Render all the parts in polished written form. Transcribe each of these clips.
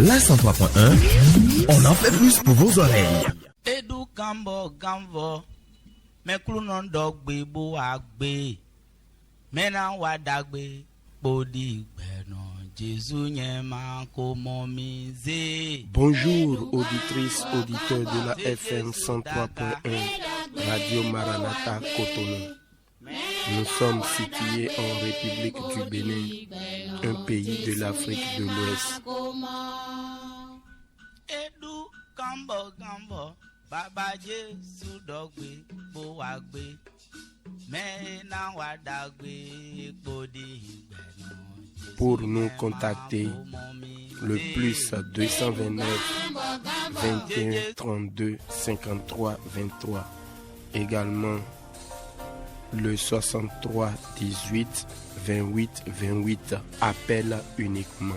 La 103.1, on en fait plus pour vos oreilles. Edu gambo gambo, me klunon dogbe bo agbe, mena wadagbe bodi beno Jésus nyema komomize. Bonjour auditrices, auditeurs de la FM 103.1 Radio Maranatha Cotonou. Nous sommes situés en République du Bénin, un pays de l'Afrique de l'Ouest. Edu gambo gambo, Baba Jésus dogbe bo agbe, mena wadagbe bodi beno. Pour nous contacter, le plus 229 21 32 53 23. Également le 63 18 28 28. Appel uniquement.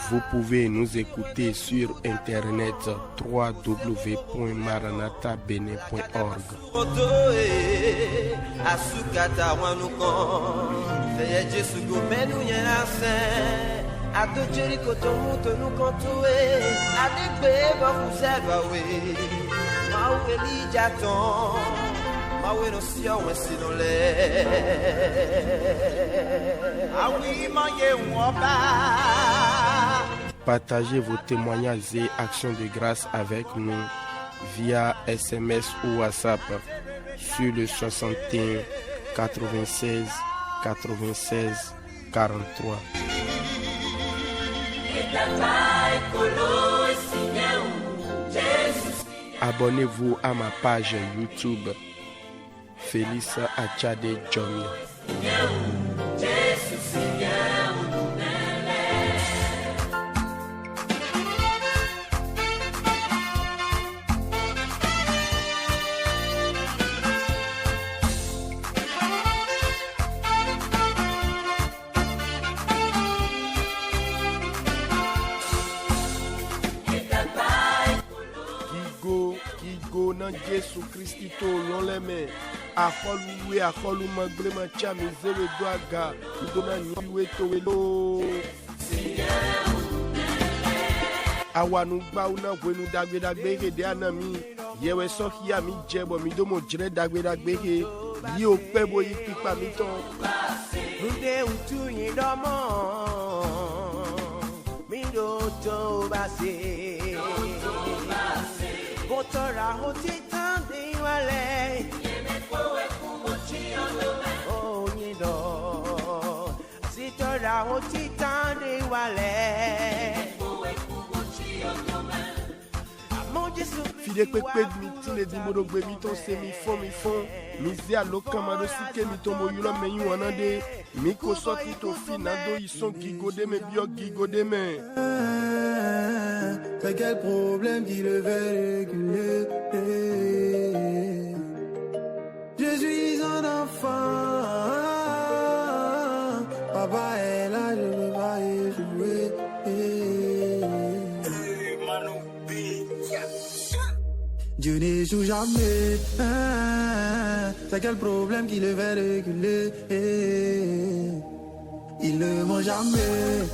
Vous pouvez nous écouter sur internet www.maranathabenin.org. Partagez vos témoignages et actions de grâce avec nous via SMS ou WhatsApp sur le 61 96 96 43. Abonnez-vous à ma page YouTube Félix Achade Jomia. Jésus Christito l'oleme akoluwe akolu magrema chami zere doaga idona niwe towelo awanu gba una wenu dagbe de anami yewe soki ya mi jebo mi domo jire dagbe he yi o pebo yi pipa mi ton nde utu yin domo mi do to base Botora hotita de wale Yemekoe kumochi ondome Oh nido Sitora hotita de wale Yemekoe kumochi ondome Fide kwekwe mitine di modo gbe miton se mi fon Mizi alokamado sike miton moyula menyu anande Miko soti to finado ison gigode me bio gigode me C'est quel problème qui le fait réguler? Je suis un enfant. Papa est là, je ne veux pas échouer. Dieu n'échoue jamais. C'est quel problème qui le fait réguler? Il ne ment jamais.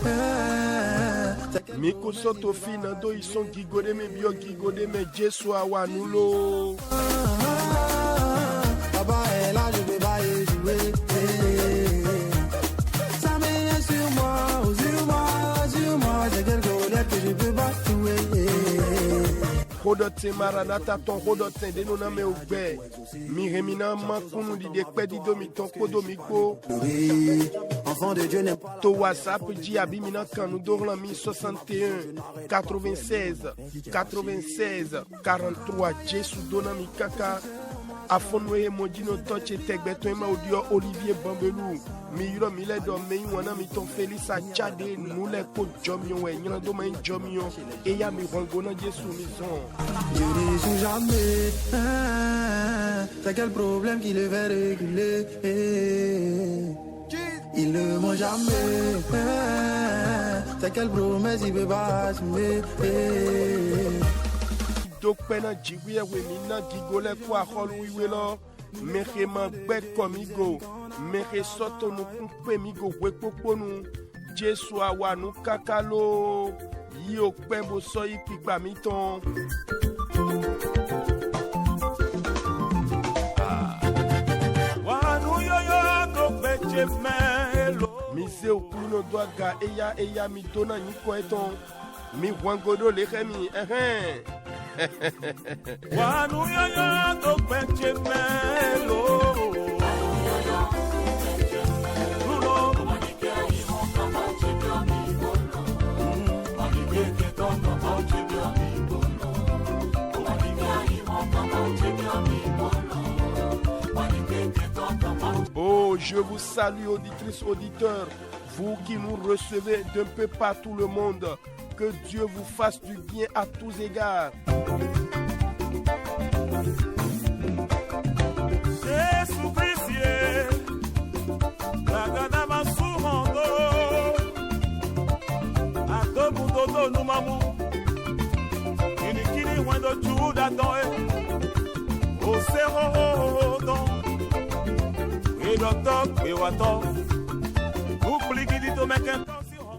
Miko soto finando ison gigode me bio gigode me Jesu awanulo. Papa est là, je peux pas échouer. Ça met sur moi, c'est quelque chose que je peux pas jouer. Hodote Maranatha ton hodote de no na me ogbe mi remina makunu di dekpe di domi ton kodomiko Enfant de Dieu n'est to WhatsApp di abimina kanu dorla mi 61 96 96 43 Jesu dona mi kaka afonwe modino toche tegbeto ema audio Olivier Bambelou mi yuro mi le do me wana mi ton Félix Achade nous le ko jomio we nyana do ma jomio e ya mi rongona Jesu mi son Dieu n'échoue jamais. C'est quel problème qui le fait réguler? Il ne ment jamais. c'est quelle promesse il peut pas assumer. Donc pena jigwe wemina gigole kwa holu iwelo mehe magbe komigo mehe soto nu kumpe migo wekpokponu Jesu awanu kakalo yi okpembo so ipigba miton. Mise okuno doaga eya mi dona nyiko eton mi wangodo lehemi Wanu yoyo to peche melo. Oh, je vous salue, auditrices, auditeurs, vous qui nous recevez d'un peu partout le monde. Que Dieu vous fasse du bien à tous égards.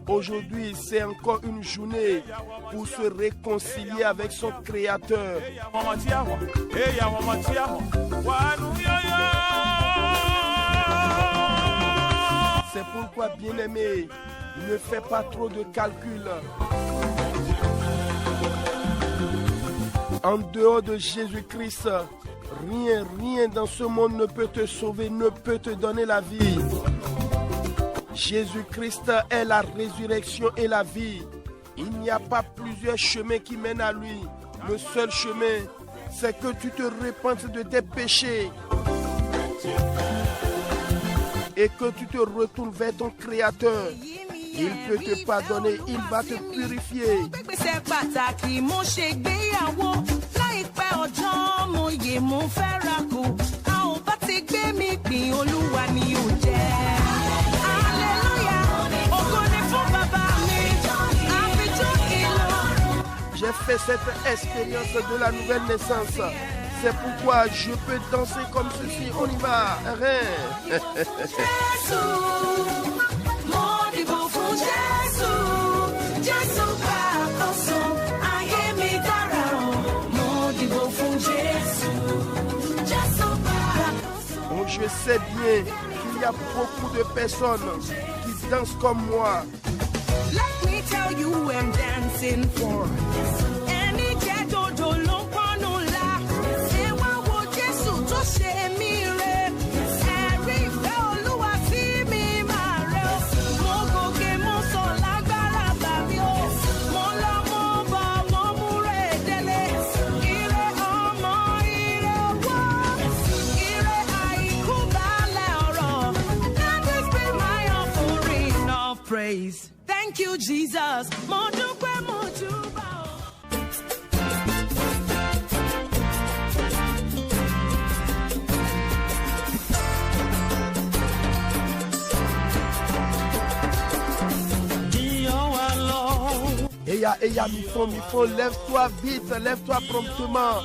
Aujourd'hui, c'est encore une journée pour se réconcilier avec son Créateur. C'est pourquoi, bien-aimé, ne fais pas trop de calculs. En dehors de Jésus-Christ, rien dans ce monde ne peut te sauver, ne peut te donner la vie. Jésus-Christ est la résurrection et la vie. Il n'y a pas plusieurs chemins qui mènent à lui. Le seul chemin, c'est que tu te repentes de tes péchés et que tu te retournes vers ton Créateur. Il peut te pardonner, il va te purifier. J'ai fait cette expérience de la nouvelle naissance. C'est pourquoi je peux danser comme ceci. On y va. Oh, je sais bien qu'il y a beaucoup de personnes qui dansent comme moi. Let me tell you who I'm dancing for. Any ghetto do long panula. Se wa wo Jesu to se mi re. Every Olúwa tí mi máa re o. Mo gòkè mo sọ lágbára bá mi o. Mo lọ mo bọ̀ mo múre délé. Ire ọmọ ire owó. Ire àìkú balẹ̀ ọ̀rọ̀. Let this be my offering of praise. Thank you, Jesus. Mo dúpẹ́ mo júbà o. Eya, mi fond, lève-toi vite, lève-toi promptement.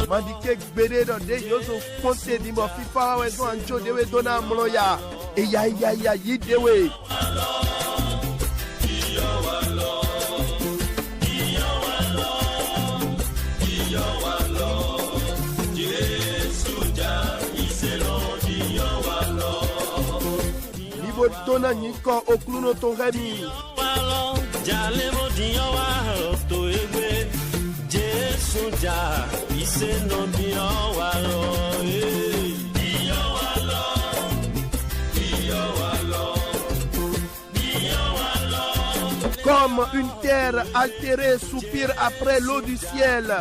Mandike gbede do de yozo fonte di mo fifa we zo anjo dewe dona mloya. Eya, yi dewe. Libo dona niko okluno ton remi. Comme une terre altérée soupire après l'eau du ciel,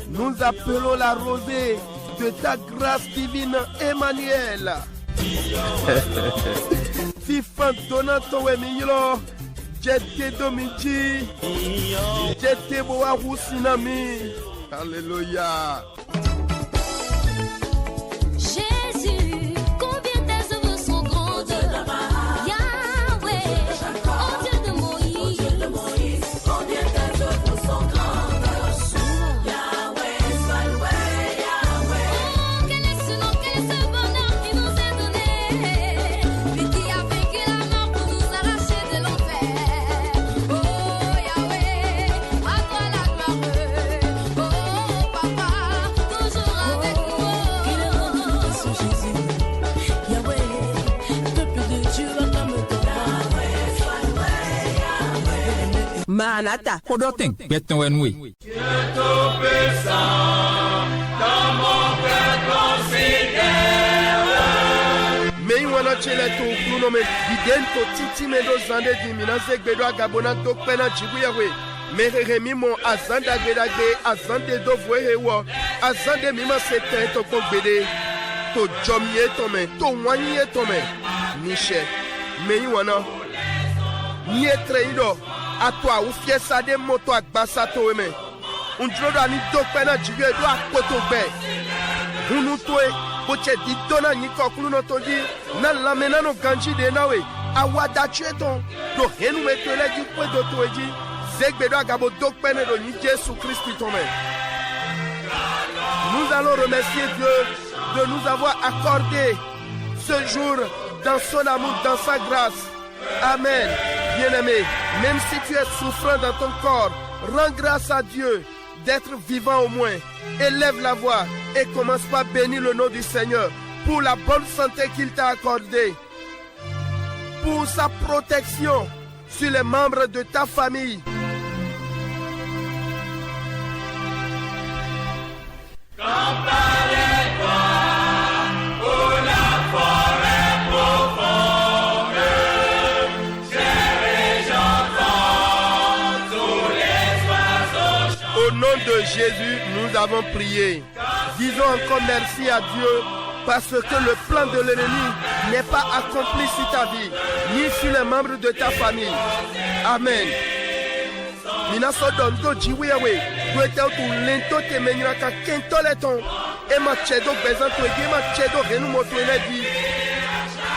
nous appelons la rosée de ta grâce divine, Emmanuel. Fifan donato wemilo, jete domiji, jete boa rusinami. Alléluia. Jésus, combien tes œuvres sont grandes. Yahweh, Manata. Kodo ten beton wenwe. Mais wana chele to kuno me bidento titi me do zande di minase gbedo agabona to pena chibuyawe. Mere mimo azanda gbedagbe azande do voe wo azande mima sete to gbede to jomie to me to wanye to me niche mais wana ni etreido atwa u fiesa de moto agbasa to me undrodo ani do pena chibuye do akoto gbe hunu toe boche di dona ni kokulu no toji na lamena no ganji de nawe awada cheton do henu metole di kwedo toji zegbedo agabo do pena do ni Jésus Christ tome. Nous allons remercier Dieu de nous avoir accordé ce jour dans son amour, dans sa grâce. Amen. Bien-aimé, même si tu es souffrant dans ton corps, rends grâce à Dieu d'être vivant au moins. Élève la voix et commence par bénir le nom du Seigneur pour la bonne santé qu'il t'a accordée, pour sa protection sur les membres de ta famille. Au nom de Jésus, nous avons prié. Disons encore merci à Dieu parce que le plan de l'ennemi n'est pas accompli sur ta vie, ni sur les membres de ta famille. Amen. Minaso donto jiwewe, doete tu lento te menyra ka kento leton, et ma chedo bezan to egi ma chedo renu moto dit.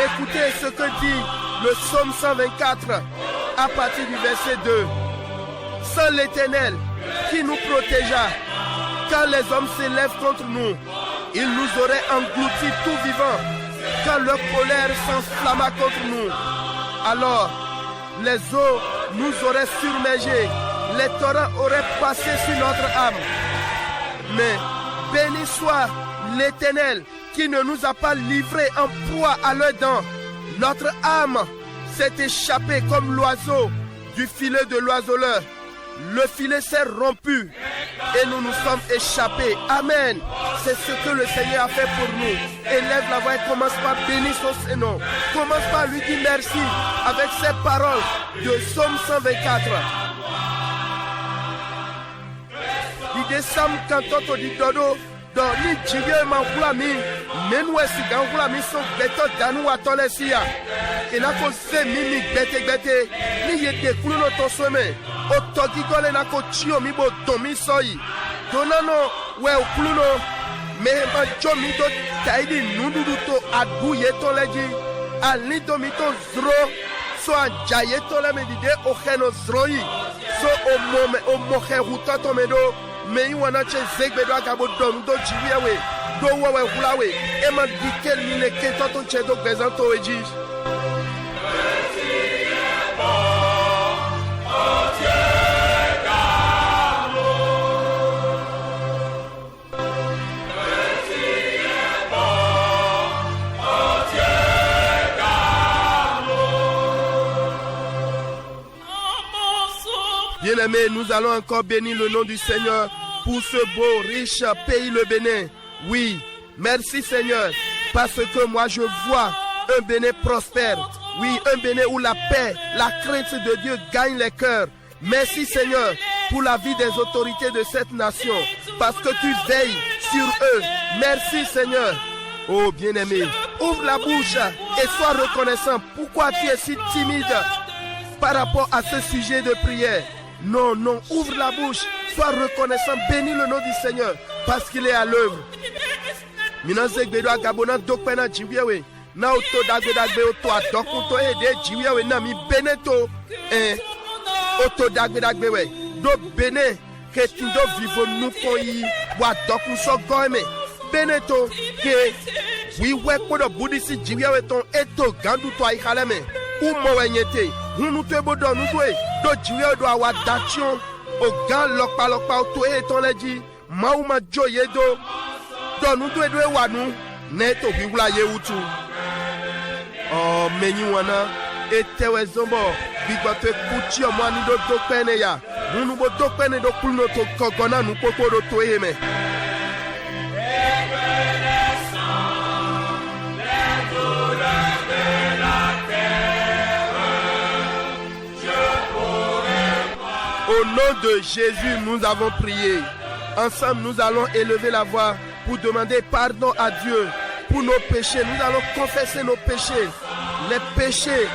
Écoutez ce que dit le psaume 124 à partir du verset 2. Sans l'Éternel qui nous protégea, quand les hommes s'élèvent contre nous, ils nous auraient engloutis tout vivant. Quand leur colère s'enflamma contre nous, alors les eaux nous auraient submergés, les torrents auraient passé sur notre âme. Mais béni soit l'Éternel qui ne nous a pas livrés en proie à leurs dents. Notre âme s'est échappée comme l'oiseau du filet de l'oiseleur. Le filet s'est rompu et nous nous sommes échappés. Amen. C'est ce que le Seigneur a fait pour nous. Élève la voix et commence par bénir son nom. Commence par lui dire merci avec ces paroles de Psaume 124. L'idée Sam Kantoto di Dodo dans ni Jigé Mankulami, Menouesi Gankulami sont beto Danou Atolesia. Et là, qu'on sait Mimi Bete, ni Yete Kuno Tosome. Otogi gole na ko chio mi bo domi soyi donano we okuluno me ma jomi do taidi nududu to adu yeto leji ali domi to zro so ajaye to le me dide o kheno zroyi so o mohe huta to me do me iwana che zegbe do agabo dom do jiwewe do wewe hulawe e ma dikel ni le keto to che do bezanto eji. Bien-aimés, nous allons encore bénir le nom du Seigneur pour ce beau, riche pays, le Bénin. Oui, merci Seigneur, parce que moi je vois un Bénin prospère. Oui, un Bénin où la paix, la crainte de Dieu gagne les cœurs. Merci Seigneur pour la vie des autorités de cette nation, parce que tu veilles sur eux. Merci Seigneur. Oh bien-aimé, ouvre la bouche et sois reconnaissant. Pourquoi tu es si timide par rapport à ce sujet de prière? Non, non, ouvre la bouche, sois reconnaissant, bénis le nom du Seigneur, parce qu'il est à l'œuvre. Minazek bedo agabona dokpena jiwewe, na auto dagbe auto adokunto ede jiwewe na mi beneto, auto dagbe do bene, que tindo vivo nous koyi, wa dokun so goeme, beneto, que we work for the Buddhist jiwewe ton eto gandu to aikaleme. Ou mowenyete, nous te bodo nous doé, do jiwe do awa dachon, o gan lokpa to e ton leji, mauma joye do nous doé wanu, neto biwula ye utu. Oh, meni wana, etewe zombo bigbote kuchi omwani do dokpene ya nunu bo dokpene do kulno to kogona nu popo do to eheme. Au nom de Jésus, nous avons prié. Ensemble, nous allons élever la voix pour demander pardon à Dieu pour nos péchés. Nous allons confesser nos péchés, les péchés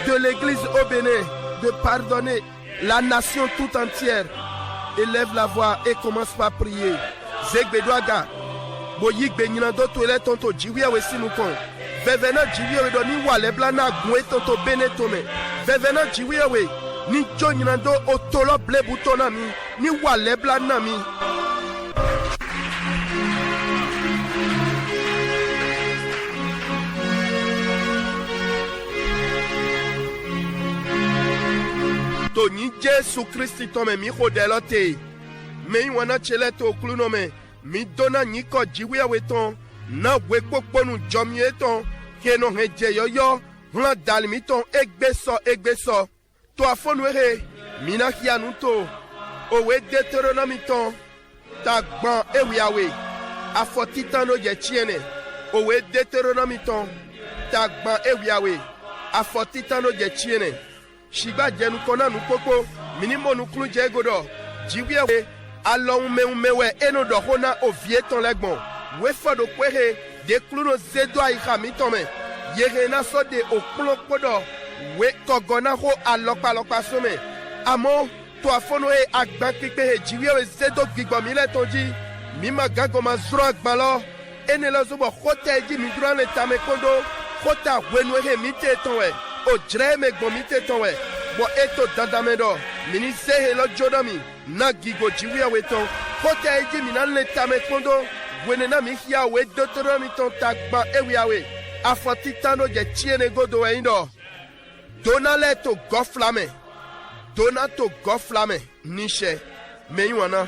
de l'église au Bénin, de pardonner la nation tout entière. Élève la voix et commence par prier. Zegbedoaga, boyik beninando toile tonto jiwi awesi nukon. Vevena jiwi awe do ni wale blana gwe tonto benetome. Vevena jiwi awe ni joninando otolo ble butonami ni wale blanami. Toni Jesu Christi tome mi hodelote. Me wana chele to klunome. Mi dona niko jiwi aweton. Na wekpokponu jomi eton. Keno heje yoyo. Hlan dalmiton egbeso. To afonwere. Mina kianuto. Owe Deutéronomiton. Tagban ewiawe. Afotitano ye chiene. Owe Deutéronomiton. Tagban ewiawe. Afotitano ye chiene. Shiba jenu kona nu popo minimo nu klu jegodo jiwe alon mewe eno do hona ovie ton legbon we fodo kwere de klu no zedo ai hamitome yere na so de oklon podo we kogona ho alopa some amo to afono e agba pipe jiwe zedo gbigbo mi le tonji mi magago ma zro agbalo enelo zo bo khota ji mi dran le tame kondo khota wenu he mi te tonwe o dreme gomite tonwe bo eto dandamendo mini sehe lo jodomi na gigo jiwi aweton kota eji minanle tame kondo wenena mi hia we Deutéronomi ton tagba ewiawe afotitano je chiene godo eindo donale to goflame donato goflame nishe meywana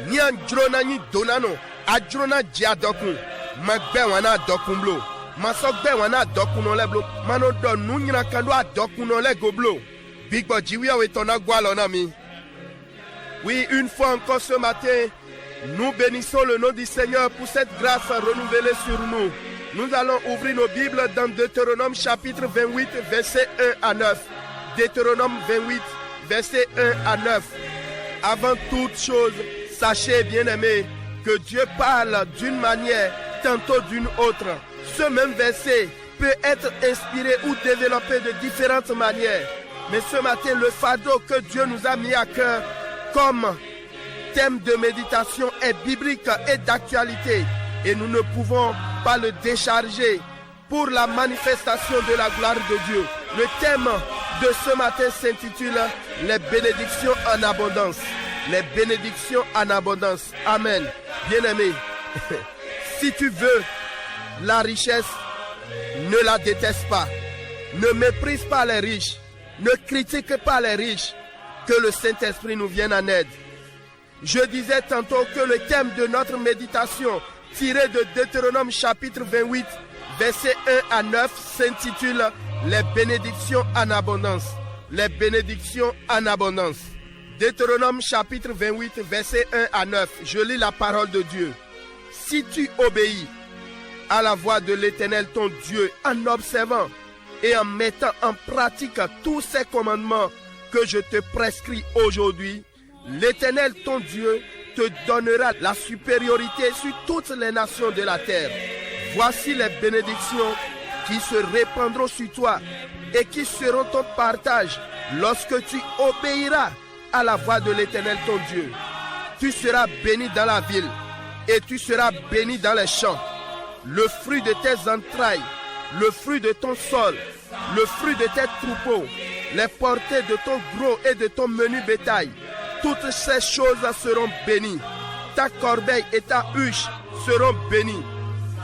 ni anjrona ni donano ajrona jiadokun magbe wana dokun blo masogbe wana dokuno le blo mano do nunyina kando adokuno le goblo big bo jiwi we tona gwalona mi. Oui, une fois encore ce matin, nous bénissons le nom du Seigneur pour cette grâce renouvelée sur nous. Nous allons ouvrir nos Bibles dans Deutéronome chapitre 28 verset 1 à 9. Deutéronome 28 verset 1 à 9. Avant toute chose, sachez bien-aimés que Dieu parle d'une manière, tantôt d'une autre. Ce même verset peut être inspiré ou développé de différentes manières. Mais ce matin, le fardeau que Dieu nous a mis à cœur comme thème de méditation est biblique et d'actualité. Et nous ne pouvons pas le décharger pour la manifestation de la gloire de Dieu. Le thème de ce matin s'intitule « Les bénédictions en abondance ». Les bénédictions en abondance. Amen. Bien-aimé, si tu veux la richesse, ne la déteste pas. Ne méprise pas les riches. Ne critique pas les riches. Que le Saint-Esprit nous vienne en aide. Je disais tantôt que le thème de notre méditation, tiré de Deutéronome chapitre 28, versets 1 à 9, s'intitule « Les bénédictions en abondance ». Les bénédictions en abondance. Deutéronome chapitre 28, versets 1 à 9. Je lis la parole de Dieu. Si tu obéis à la voix de l'Éternel ton Dieu en observant et en mettant en pratique tous ces commandements que je te prescris aujourd'hui, l'Éternel ton Dieu te donnera la supériorité sur toutes les nations de la terre. Voici les bénédictions qui se répandront sur toi et qui seront ton partage lorsque tu obéiras à la voix de l'Éternel ton Dieu. Tu seras béni dans la ville et tu seras béni dans les champs. Le fruit de tes entrailles, le fruit de ton sol, le fruit de tes troupeaux, les portées de ton gros et de ton menu bétail, toutes ces choses seront bénies. Ta corbeille et ta huche seront bénies.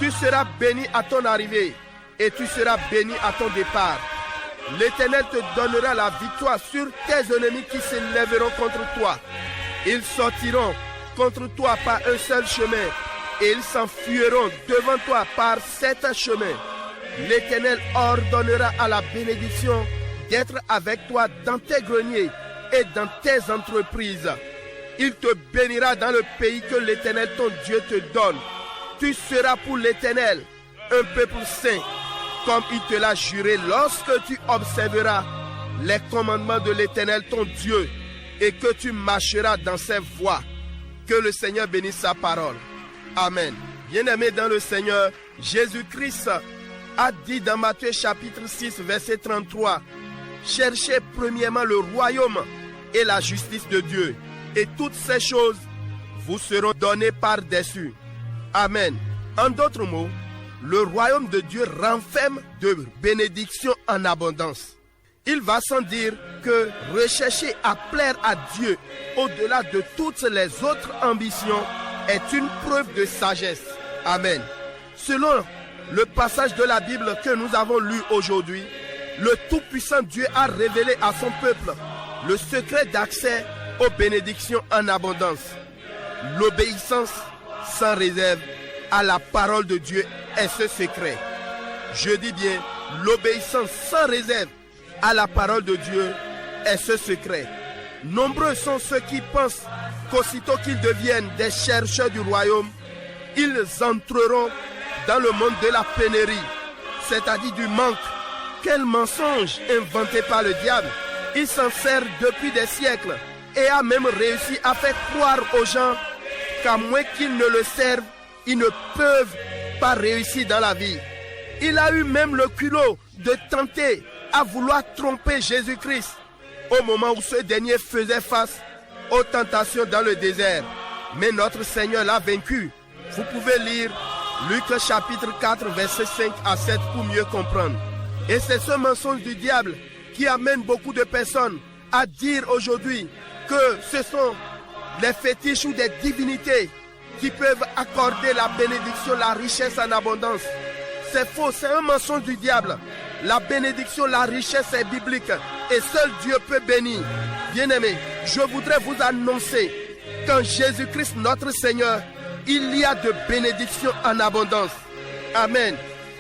Tu seras béni à ton arrivée et tu seras béni à ton départ. L'Éternel te donnera la victoire sur tes ennemis qui s'élèveront contre toi. Ils sortiront contre toi par un seul chemin et ils s'enfuiront devant toi par 7 chemins. L'Éternel ordonnera à la bénédiction d'être avec toi dans tes greniers et dans tes entreprises. Il te bénira dans le pays que l'Éternel ton Dieu te donne. Tu seras pour l'Éternel un peuple saint, comme il te l'a juré lorsque tu observeras les commandements de l'Éternel ton Dieu et que tu marcheras dans ses voies. Que le Seigneur bénisse sa parole. Amen. Bien-aimés dans le Seigneur, Jésus-Christ a dit dans Matthieu chapitre 6, verset 33, « Cherchez premièrement le royaume et la justice de Dieu, et toutes ces choses vous seront données par-dessus. » Amen. En d'autres mots, le royaume de Dieu renferme de bénédictions en abondance. Il va sans dire que rechercher à plaire à Dieu au-delà de toutes les autres ambitions est une preuve de sagesse. Amen. Selon le passage de la Bible que nous avons lu aujourd'hui, le Tout-Puissant Dieu a révélé à son peuple le secret d'accès aux bénédictions en abondance. L'obéissance sans réserve à la parole de Dieu est ce secret. Je dis bien, l'obéissance sans réserve à la parole de Dieu est ce secret. Nombreux sont ceux qui pensent qu'aussitôt qu'ils deviennent des chercheurs du royaume, ils entreront dans le monde de la pénurie, c'est-à-dire du manque. Quel mensonge inventé par le diable! Il s'en sert depuis des siècles et a même réussi à faire croire aux gens qu'à moins qu'ils ne le servent, ils ne peuvent pas réussir dans la vie. Il a eu même le culot de tenter à vouloir tromper Jésus-Christ au moment où ce dernier faisait face aux tentations dans le désert. Mais notre Seigneur l'a vaincu. Vous pouvez lire Luc chapitre 4, verset 5 à 7 pour mieux comprendre. Et c'est ce mensonge du diable qui amène beaucoup de personnes à dire aujourd'hui que ce sont les fétiches ou des divinités qui peuvent accorder la bénédiction, la richesse en abondance. C'est faux, c'est un mensonge du diable. La bénédiction, la richesse est biblique et seul Dieu peut bénir. Bien-aimés, je voudrais vous annoncer qu'en Jésus-Christ notre Seigneur, il y a de bénédictions en abondance. Amen.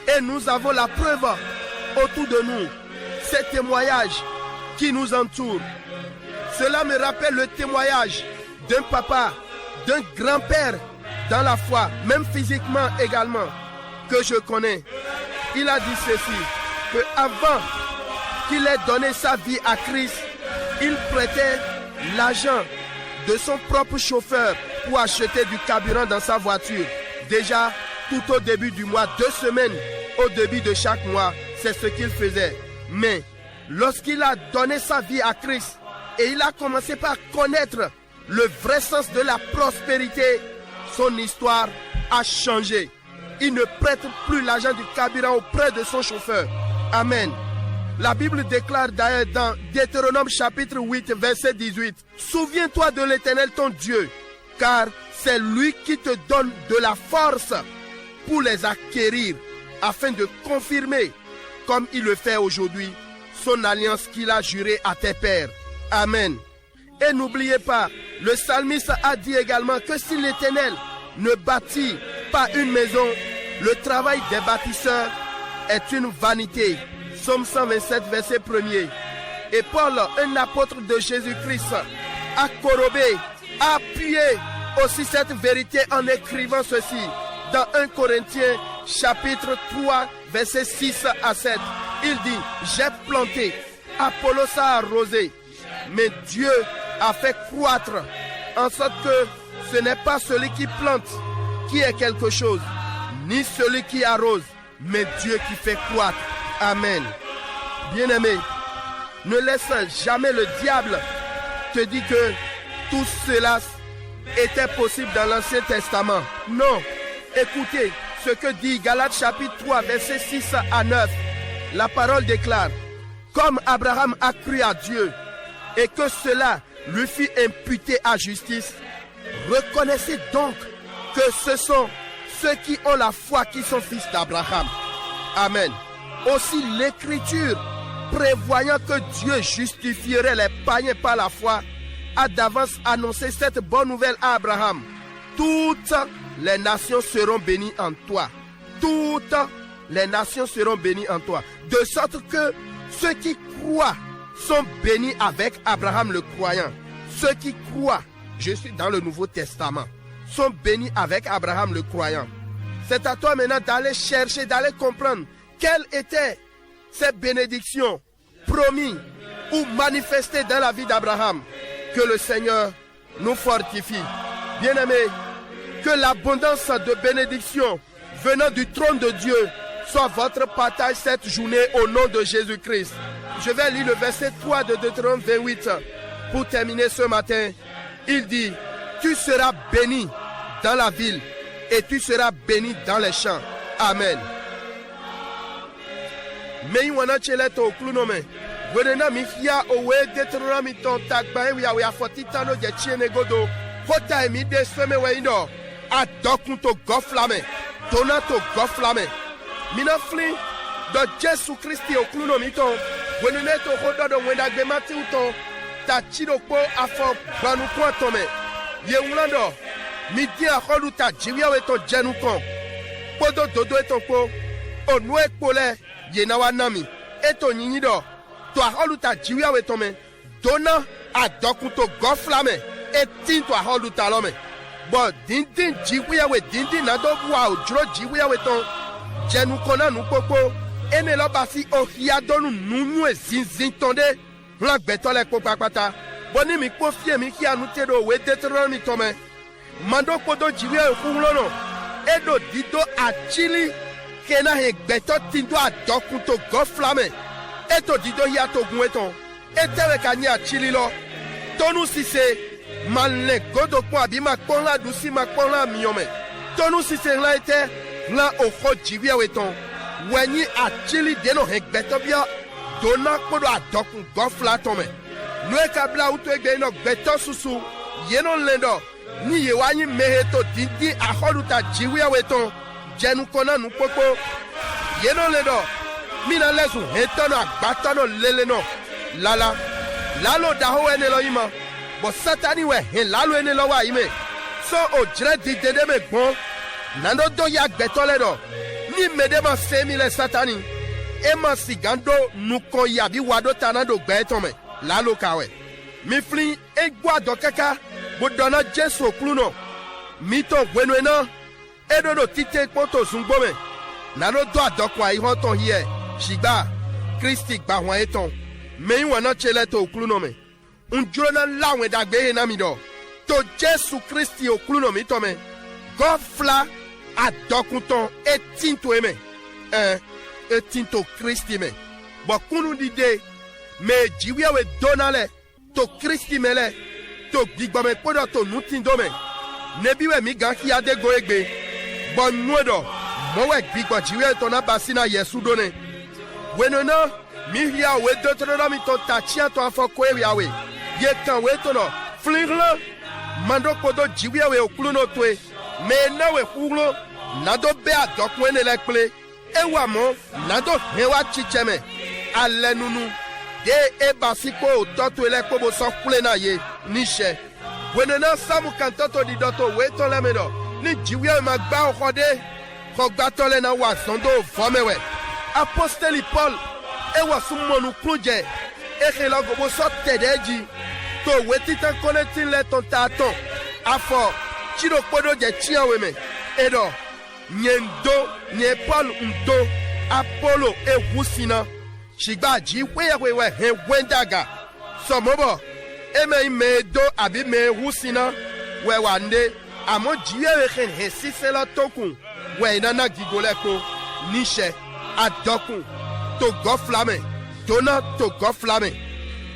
Et nous avons la preuve autour de nous, ces témoignages qui nous entourent. Cela me rappelle le témoignage d'un papa, d'un grand-père dans la foi, même physiquement également, que je connais. Il a dit ceci, que avant qu'il ait donné sa vie à Christ, il prêtait l'argent de son propre chauffeur pour acheter du carburant dans sa voiture. Déjà, tout au début du mois, 2 semaines au début de chaque mois, c'est ce qu'il faisait. Mais lorsqu'il a donné sa vie à Christ et il a commencé par connaître le vrai sens de la prospérité, son histoire a changé. Il ne prête plus l'argent du carburant auprès de son chauffeur. Amen. La Bible déclare d'ailleurs dans Deutéronome chapitre 8, verset 18, « Souviens-toi de l'Éternel ton Dieu, car c'est lui qui te donne de la force pour les acquérir, afin de confirmer, comme il le fait aujourd'hui, son alliance qu'il a jurée à tes pères. » Amen. Et n'oubliez pas, le psalmiste a dit également que si l'Éternel ne bâtit pas une maison, le travail des bâtisseurs est une vanité. Psaume 127, verset 1er. Et Paul, un apôtre de Jésus-Christ, a corrobé, a appuyé aussi cette vérité en écrivant ceci dans 1 Corinthiens chapitre 3, verset 6 à 7. Il dit, j'ai planté, Apollos a arrosé, mais Dieu a fait croître, en sorte que ce n'est pas celui qui plante qui est quelque chose, ni celui qui arrose, mais Dieu qui fait croître. Amen. Bien-aimé, ne laisse jamais le diable te dire que tout cela était possible dans l'Ancien Testament. Non. Écoutez ce que dit Galates chapitre 3, verset 6 à 9. La parole déclare, comme Abraham a cru à Dieu et que cela lui fut imputé à justice, reconnaissez donc que ce sont ceux qui ont la foi qui sont fils d'Abraham. Amen. Aussi l'Écriture, prévoyant que Dieu justifierait les païens par la foi, a d'avance annoncé cette bonne nouvelle à Abraham. Toutes les nations seront bénies en toi. Toutes les nations seront bénies en toi. De sorte que ceux qui croient sont bénis avec Abraham le croyant. Ceux qui croient, je suis dans le Nouveau Testament, sont bénis avec Abraham le croyant. C'est à toi maintenant d'aller chercher, d'aller comprendre quelles étaient ces bénédictions promises ou manifestées dans la vie d'Abraham. Que le Seigneur nous fortifie. Bien-aimés, que l'abondance de bénédictions venant du trône de Dieu soit votre partage cette journée au nom de Jésus-Christ. Je vais lire le verset 3 de Deutéronome 28 pour terminer ce matin. Il dit, tu seras béni dans la ville et tu seras béni dans les champs. Amen. Mais wana cheleto klunome. Wenena mifia owe Deutéronome ton tagba ya we afotita no je chiene godo. Kota emi de sweme we indo. Adokunto goflame. Tonato goflame. Mina fli do Jésus Christi oklunome ton. Wenene to hodo do wenda gbemati uton. Ta chidokpo afo banu kwa tome. Ye ulando. Midi akolu ta jiwia we to jenu kon. Podo dodo eton po. Onu ekpole ye na wanami. Eto nyinyi do. To akolu ta jiwia we tome. Dona adokunto goflame. Etin to akolu ta lome. Bo dindin jiwia we dindin na do bua ojro jiwia we ton. Jenu kona nu popo. Ene lo basi ohia donu nunu e zinzin tonde. Blanc betole ko papata. Boni mi ko fie mi ki anu tedo we Deutéronome tome. Mando kodo jiwe okulono. Edo dido achili kena he beto tindo adokunto goflame. Eto dido ya to gunweton. Etewe kani achili lo. Tonu sise manle godo kwa bi makponla dusi makponla miome. Tonu sise la ete la oho jiwe weton. Wenyi achili deno he beto bia. Dona kodo adokun gofla tome. Noe kabla uto egbe no beto susu. Yeno lendo. Ni yewanyi meheto dindi aholuta jiwia weton. Jenu kona nu popo. Yeno lendo. Mina lesu hetono agbatano leleno. Lala. Lalo daho ene lo ima. Bo satani we he lalo ene lo wa ime. So o jre di dede me gbon. Nando do ya gbeto ledo. Ni medema semi le satani. Ema sigando nuko yabi wado tanado gbeton me. Lalo kawe. Mi fli egwa do kaka. Bodona Jesu kluno. Mito wenwena. Edodo tite poto zungbome. Nano do adokwa ihonton hiye. Shigba. Christi gba wan eton. Me wana cheleto kluno me. Unjona lawe dagbe na mido. To Jesu Christi okluno mi tome. Gofla adokunton etinto eme. Etinto Christi me. Bokunu dide. Me jiwe we donale. To Christi mele. To gigbame podo to nutindo me. Nebiwe mi ganki ade go egbe. Bon nwodo. Mowe gbigbo jiwe to na basina Yesu done. Wenona mi hia we Deutéronome to tachia to afoko ewiawe. Ye kan we to no. Flinglo. Mando kodo jiwe we okluno twe. Me na we hulo. Nado be adokwe le kple. Ewa mo. Nado hewa chicheme. Alenunu. De ebasiko toto ele kobo so plena ye nishe. Wenena samu kantoto di doto weto lemedo. Ni jiwe magba okode. Kogbato le na wasondo fomewe. Apostoli Paul ewa sumonu kluje. Echela gobo so tedeji. To wetita koneti le ton taton. Afo chido kodo je chiaweme. Edo nyendo nye Paul mdo Apollo e wusina. Shigba ji wewe he wendaga. Somobo eme me do abi me wusina we wande amo jiwe he sisela tokun we nana gigoleko nishe adokun to goflame dona to goflame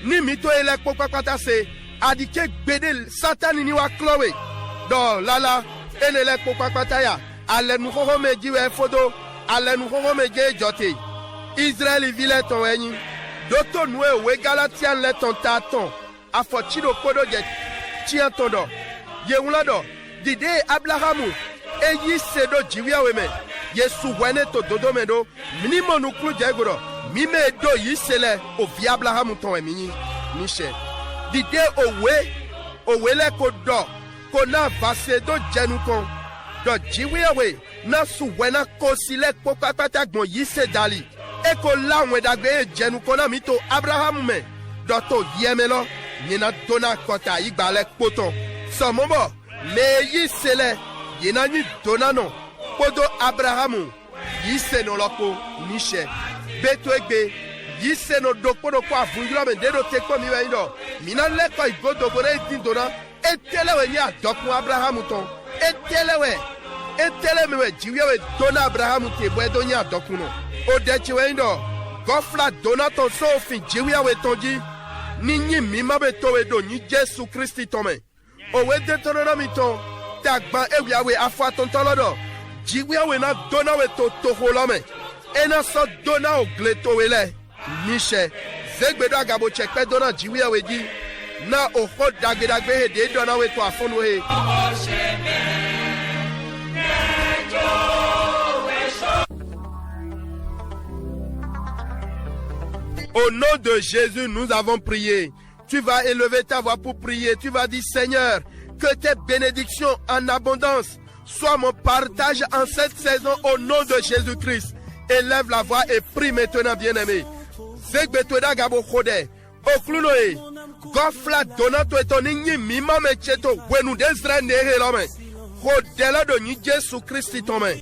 ni mito eleko papata se adike gbede satani ni wa klowe do lala eneleko papata ya alenu hoho me jiwe fodo alenu hoho me je jote Israël vile ton enyi. Doto noue we Galatian le ton taton. Afo chido kodo je chien tondo. Ye ulado. Dide Abrahamu. E yi sedo jiwia weme. Yesu wene to dodo mendo. Minimo nuklu jegoro. Mime do yi sele. O vi Abrahamu ton emini. Nishe. Dide owe le kodo. Kona vase do jenu kon. Do jiwia we. Na su wena kosile kokapata gbon yi se dali. eko la wedagbe jenu kona mito Abraham me doto yemelo yina dona kota igbale poto somobo me yi sele yina ni dona no podo Abrahamu yi seno loko nishe beto egbe yi seno dokpodo kwa avunglo me dedo tekpo mi wendo mina leko igodo bore din dona etelewe ni adokun Abrahamu ton etelewe jiwewe dona Abrahamu te bwedo ni adokun no odechi wendo gofla dona ton sofin jiwewe tonji ni nyi mima be towe do ni Jesu Christi tome owe Deuteronomy ton tagba ewiawe afwa ton tolodo jiwewe na dona we to toholome ena so dona ogleto wele nishe zegbedo agabo chekpe dona jiwewe ji na oho dagedagbe he de dona we to afonu he Au nom de Jésus, nous avons prié. Tu vas élever ta voix pour prier. Tu vas dire, Seigneur, que tes bénédictions en abondance soient mon partage en cette saison au nom de Jésus-Christ. Élève la voix et prie maintenant, bien-aimé. Zegbetoda gabo khode. Oklunoe. Gofla donato etonini mima mecheto. Wenu desra nehe lome. Khodela do ni Jésus Christ tome.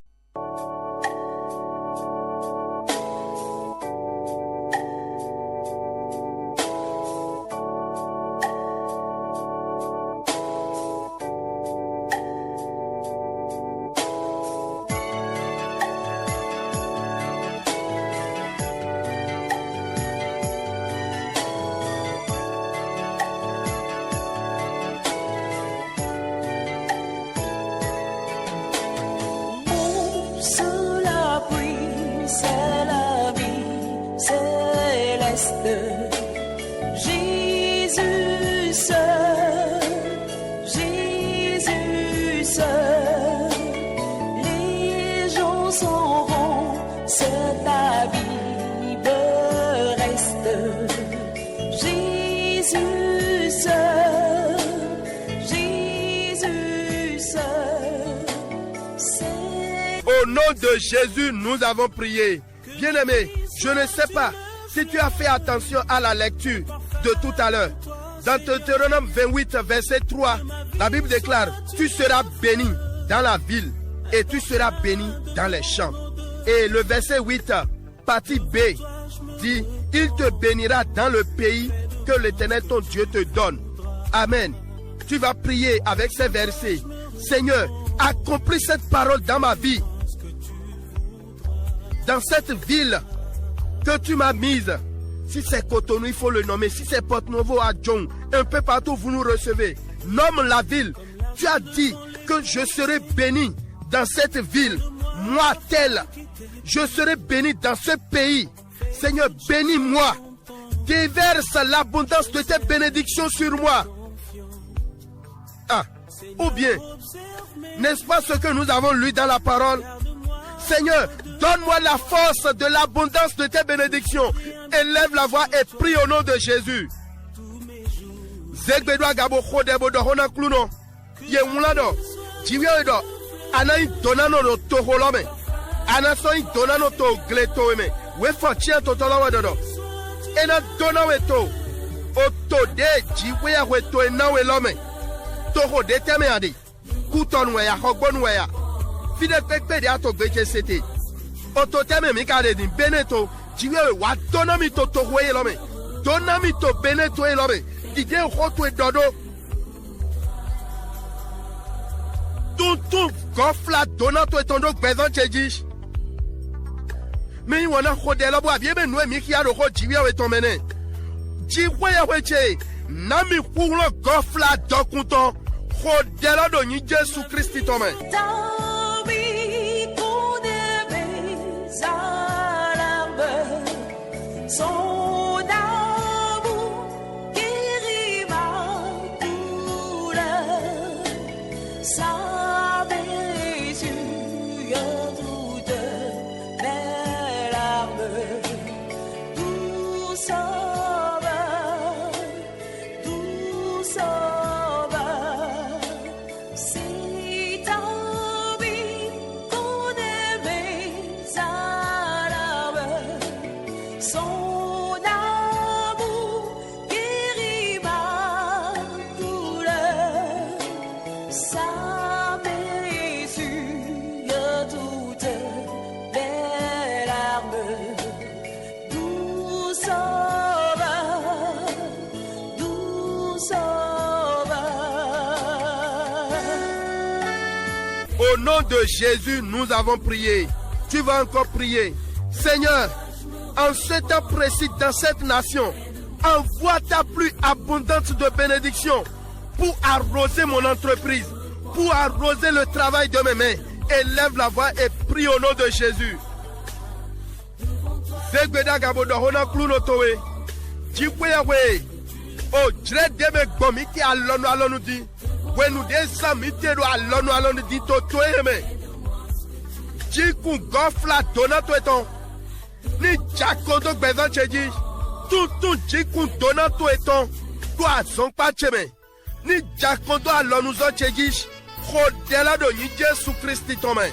Au nom de Jésus, nous avons prié. Bien-aimé, je ne sais pas si tu as fait attention à la lecture de tout à l'heure. Dans Deutéronome 28, verset 3, la Bible déclare, tu seras béni dans la ville et tu seras béni dans les champs. Et le verset 8, partie B, dit, il te bénira dans le pays que l'Éternel ton Dieu te donne. Amen. Tu vas prier avec ces versets. Seigneur, accomplis cette parole dans ma vie. Dans cette ville que tu m'as mise. Si c'est Cotonou, il faut le nommer. Si c'est Porto-Novo, à Djong, un peu partout, vous nous recevez. Nomme la ville. Tu as dit que je serai béni dans cette ville. Moi, tel. Je serai béni dans ce pays. Seigneur, bénis-moi. Déverse l'abondance de tes bénédictions sur moi. Ah, ou bien, n'est-ce pas ce que nous avons lu dans la parole? Seigneur, donne-moi la force de l'abondance de tes bénédictions. Élève la voix et prie au nom de Jésus. Zegbedoa gabo khodebo do hona kluno. Ye mulado. Jiwe do. Ana donano do toholome. Ana so donano to gleto me. We for chia to tolo do. Ena donawe to. Oto de jiwe we to enawe lome. Toho de teme adi. Kuton we ya hogbon we ya. Fide pekpe de ato gbeche sete. Oto teme mi kade din beneto. Jiwe wa donami to tohwe lome. Donami to beneto lome. Ide hoto dodo. Tuntum gofla donato etondo bezan chejish. Me wana khode labo abiebe noe mi kia ro jiwe we tomene. Jiwe ya weche. Nami kulo gofla dokunton. Khode la do ni Jesu Christi tome. Son amour guérit ma douleur, sa blessure toute mes larmes, tout sauveur, c'est ta vie. Au nom de Jésus, nous avons prié. Tu vas encore prier. Seigneur, en ce temps précis dans cette nation, envoie ta pluie abondante de bénédictions pour arroser mon entreprise, pour arroser le travail de mes mains. Élève la voix et prie au nom de Jésus. Oh, je deme gomi ki alonu alonu di. Wenu de samite do alonu di to toeme. Jiku gofla donato eton. Ni jakodo gbezan cheji. Tuntun jiku donato eton. Do azon pa cheme. Ni jakodo alonu zo cheji. Kodela do ni Jesu Christi tome.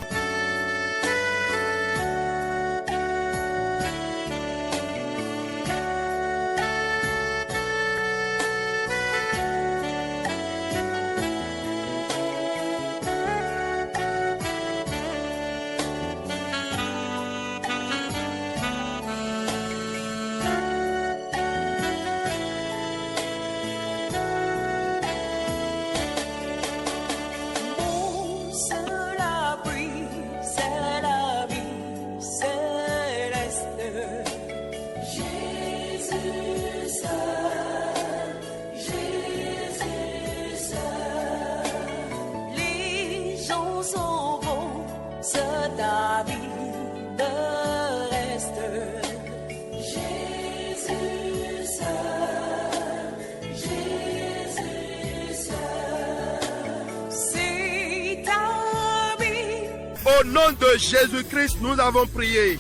Au nom de Jésus-Christ, nous avons prié.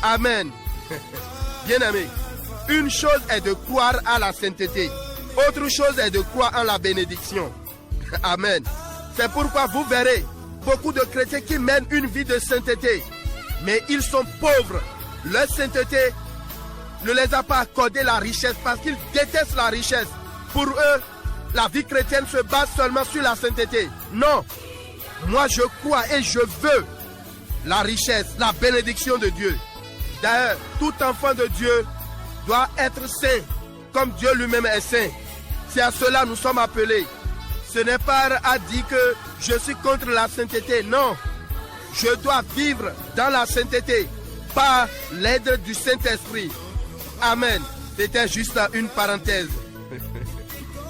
Amen. Bien-aimés, une chose est de croire à la sainteté. Autre chose est de croire en la bénédiction. Amen. C'est pourquoi vous verrez beaucoup de chrétiens qui mènent une vie de sainteté. Mais ils sont pauvres. Leur sainteté ne les a pas accordé la richesse parce qu'ils détestent la richesse. Pour eux, la vie chrétienne se base seulement sur la sainteté. Non. Moi, je crois et je veux la richesse, la bénédiction de Dieu. D'ailleurs, tout enfant de Dieu doit être saint, comme Dieu lui-même est saint. C'est à cela que nous sommes appelés. Ce n'est pas à dire que je suis contre la sainteté. Non, je dois vivre dans la sainteté par l'aide du Saint-Esprit. Amen. C'était juste une parenthèse.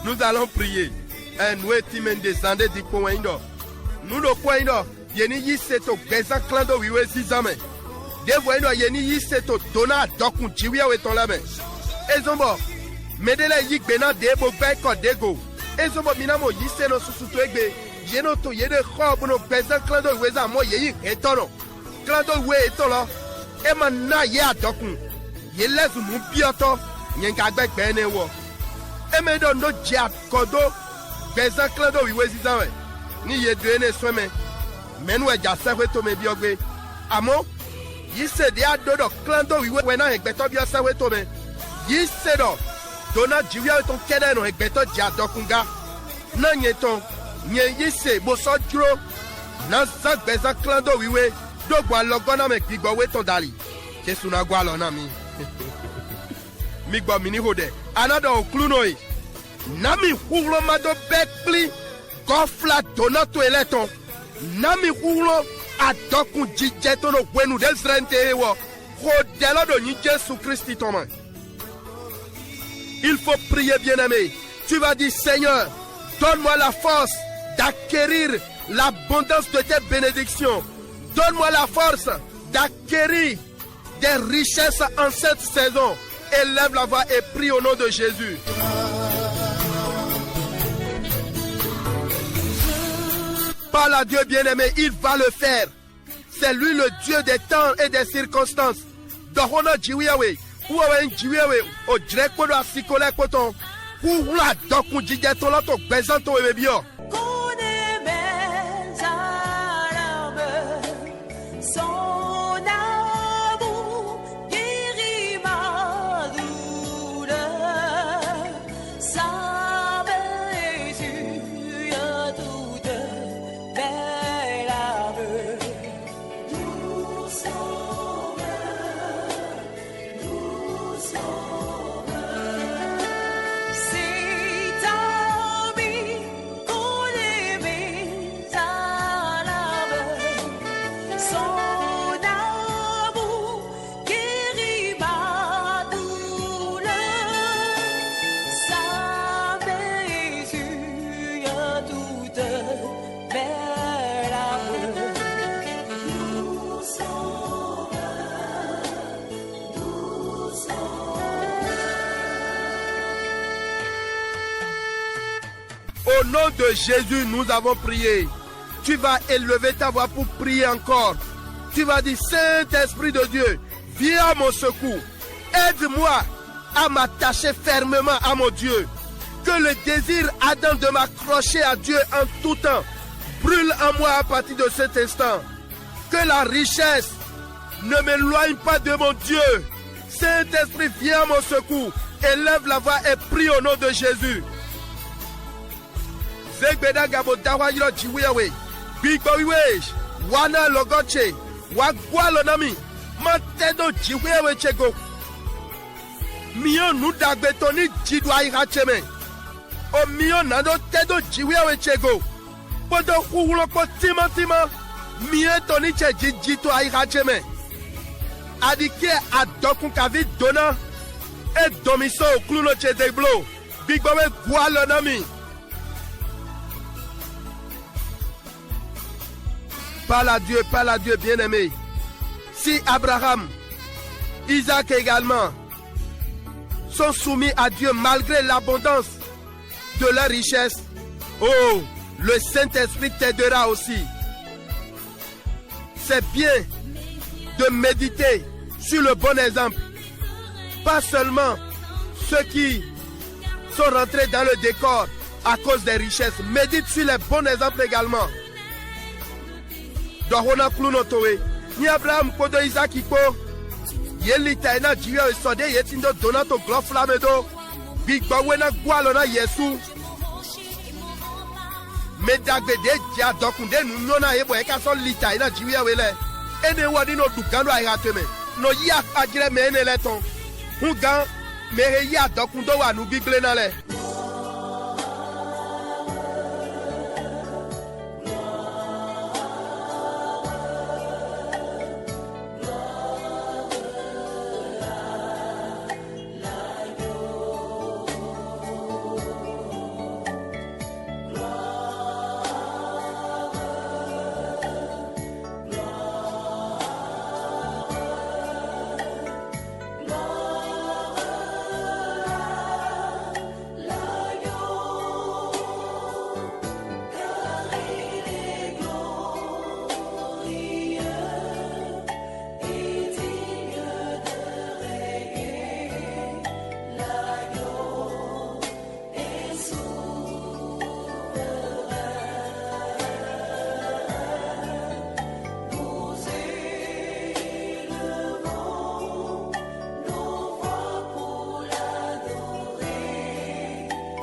Nous allons prier. Nous ne pouvons yeni yiseto geza klando wiwe zizame. Devo eno yeni yiseto dona dokun jiwiya we ton lame. Ezombo medele yigbena debo beko dego. Ezombo minamo yiseno susuto egbe. Yeno to yede khobu no geza klando wiwe za mo yeyi etono. Klando we etolo. Ema na ye adokun. Yelezu mu bioto nyenga gbegbe ne wo. Emedo no jia kodo geza klando wiwe zizame. Ni yedwene sweme menu eja sewe to me biogbe amo yi se de adodo klando wiwe na egbeto bi sewe to me yi se do dona jiwia to kede no egbeto ji adokunga na nyeton nye yi se bo so duro na sa gbeza klando wiwe dogwa logona me gbigbo we to dali Jesu na gwa lo na mi mi gbo mi ni hode another okluno na mi hulo mado bekli Gofla donato eleton. Nami hulo adokun jijeto no gwenu desrente ewo. Hodela do ni Jésus Christ toma. Il faut prier, bien-aimé. Tu vas dire, Seigneur, donne-moi la force d'acquérir l'abondance de tes bénédictions. Donne-moi la force d'acquérir des richesses en cette saison. Élève la voix et prie au nom de Jésus. Parle à Dieu bien-aimé, il va le faire. C'est lui le Dieu des temps et des circonstances. Dohono jiwiawe, uwe jiwiawe, o drekpo do asikole koton, la doku jijeto loto bezanto ebebio. Au nom de Jésus, nous avons prié. Tu vas élever ta voix pour prier encore. Tu vas dire, Saint-Esprit de Dieu, viens à mon secours. Aide-moi à m'attacher fermement à mon Dieu. Que le désir ardent de m'accrocher à Dieu en tout temps brûle en moi à partir de cet instant. Que la richesse ne m'éloigne pas de mon Dieu. Saint-Esprit, viens à mon secours. Élève la voix et prie au nom de Jésus. Zegbeda gabo dawa yiro jiwewe. Bigbowiwe. Wana logoche. Wagwa lonami. Mantedo jiwewe chego. Mio nu dagbetoni jidwa iracheme. O mio nando tedo jiwewe chego. Podo kuhulo po tima. Mie toni che jijito iracheme. Adike adokun kavi dona. Et domiso kluno che deblo. Bigbowe gwa lonami. Parle à Dieu, bien-aimé. Si Abraham, Isaac également, sont soumis à Dieu malgré l'abondance de leur richesse, oh, le Saint-Esprit t'aidera aussi. C'est bien de méditer sur le bon exemple. Pas seulement ceux qui sont rentrés dans le décor à cause des richesses. Médite sur les bons exemples également. Dohona kluno towe ni Abraham kodo Isaac iko yeli taina jiwe sode yetindo donato gloflamedo bigba wena gwalo na Yesu medagbede ja dokunde nu na ebo e ka so litaina jiwe wele ene wadi no dukando ayateme no ya ajire me ene leton hugan mere ya dokundo wa nu bible na le.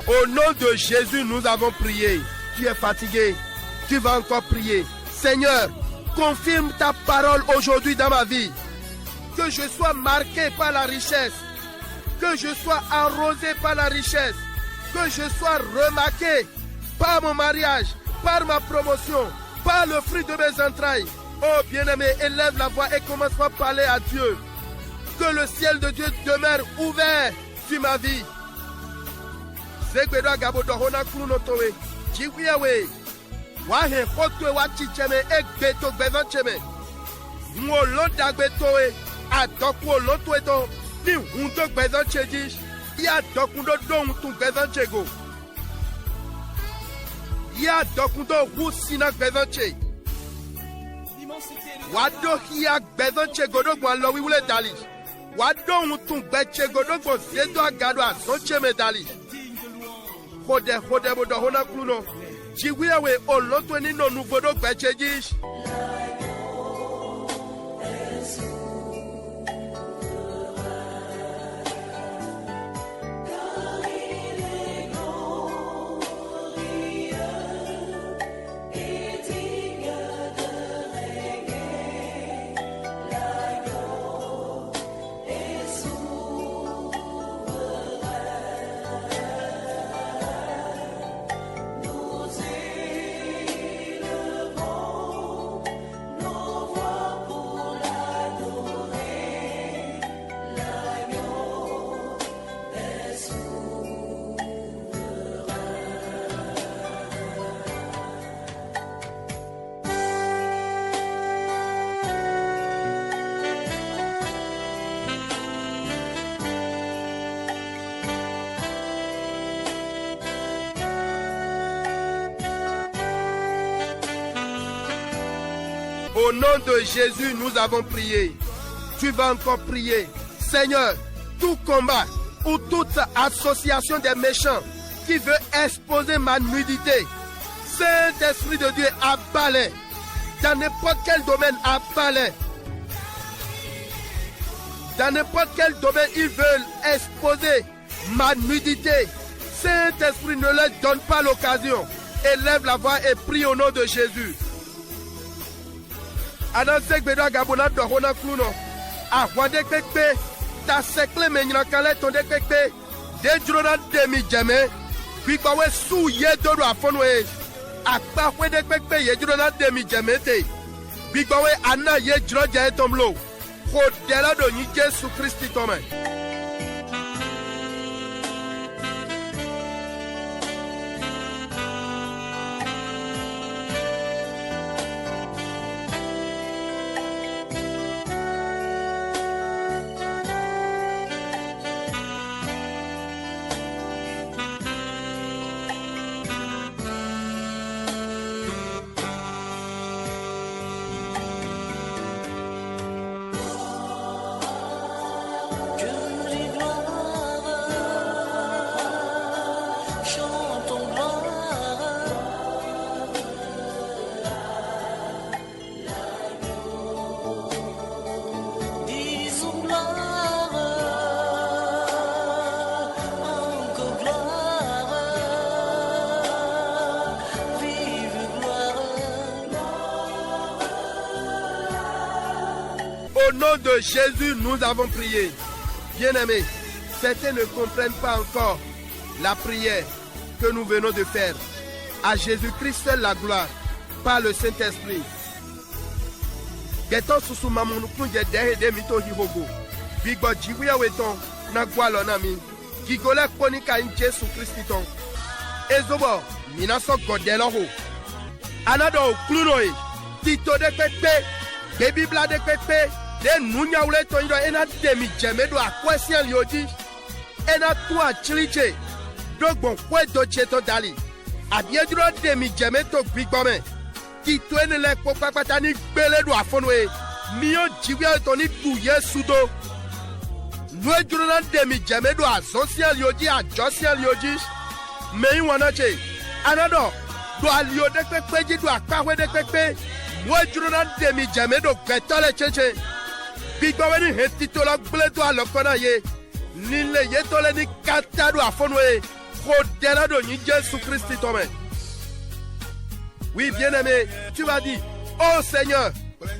Au nom de Jésus, nous avons prié. Tu es fatigué, tu vas encore prier. Seigneur, confirme ta parole aujourd'hui dans ma vie. Que je sois marqué par la richesse. Que je sois arrosé par la richesse. Que je sois remarqué par mon mariage, par ma promotion, par le fruit de mes entrailles. Oh bien-aimé, élève la voix et commence par parler à Dieu. Que le ciel de Dieu demeure ouvert sur ma vie. Zegbedo gabo dohona kluno towe. Jiwiawe. Wahe khotwe wachicheme egbeto gbezancheme. Mwolo dagbetowe. Adoku olotwe do. Ni hundo gbezancheji. Ya dokundo do huntu gbezanchego. Ya dokundo husina gbezanche. Wado hiya gbezanchego do gwan lo wiwule dali. Wado huntu gbechego do gwan zedo agado asoncheme dali. Hode bodo hona kluno. Jiwiawe olotwe ni no nuvodo gbecheji. Au nom de Jésus, nous avons prié. Tu vas encore prier. Seigneur, tout combat ou toute association des méchants qui veut exposer ma nudité, Saint-Esprit de Dieu, abat-les. Dans n'importe quel domaine, abat-les. Dans n'importe quel domaine, ils veulent exposer ma nudité. Saint-Esprit, ne leur donne pas l'occasion. Élève la voix et prie au nom de Jésus. Anansek bedo gabona dohona kluno. Ahwade kekpe. Ta sekle menyina kale tonde kekpe. De drona demi jeme. Bikwawe su ye dodo afonwe. Akpa wede kekpe ye drona demi jeme te. Bikwawe ana ye dro jaye tomlo. Kodela do ni Jésus Christ tome. Au nom de Jésus, nous avons prié. Bien-aimés, certains ne comprennent pas encore la prière que nous venons de faire. À Jésus-Christ seul la gloire, par le Saint-Esprit. Geto susu mamunuku je dehe de mito hihogo. Bigbo jibuya weton na gwalo na mi. Gigole konika in Jésus Christon. Ezobo minaso godelo ho. Anado klunoe. Tito de pepe. Baby bla de pepe. De nunya ule to ido ena demi jemedo akwesian yoji. Ena tua chiliche. Dogbon kwe do cheto dali. Abiedro demi jemeto bigbome. Tito ene le popapata ni gbele do afonwe. Mio jiwe to ni buye sudo. Nwe jurona demi jemedo asosian yoji ajosian yoji. Mei wanache. Anado do alio de pepe do akahwe de pepe. Nwe jurona demi jemedo getole cheche. Bigbaweni hetitola bledo alokona ye. Nile yetole ni katado afonwe. Kodela do ni Jésus Christ tome. Oui, bien-aimé, tu vas dire, oh Seigneur,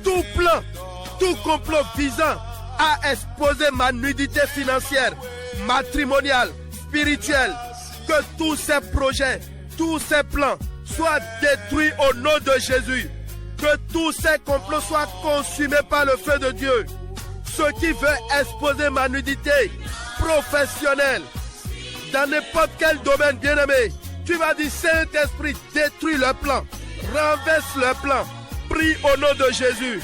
tout plan, tout complot visant à exposer ma nudité financière, matrimoniale, spirituelle, que tous ces projets, tous ces plans soient détruits au nom de Jésus. Que tous ces complots soient consumés par le feu de Dieu. Ceux qui veulent exposer ma nudité professionnelle, dans n'importe quel domaine, bien-aimé, tu vas dire, Saint-Esprit, détruis le plan. Renverse le plan. Prie au nom de Jésus.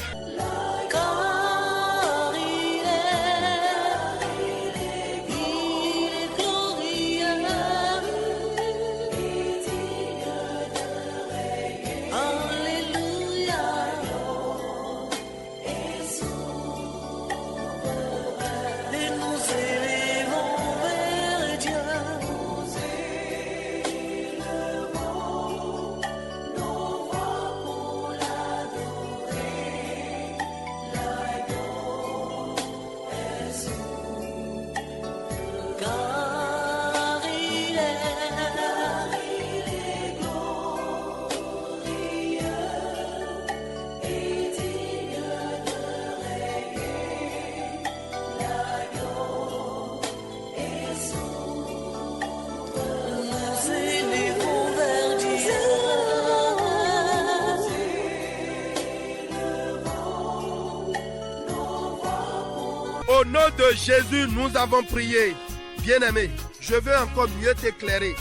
Au nom de Jésus, nous avons prié. Bien-aimé, je veux encore mieux t'éclairer.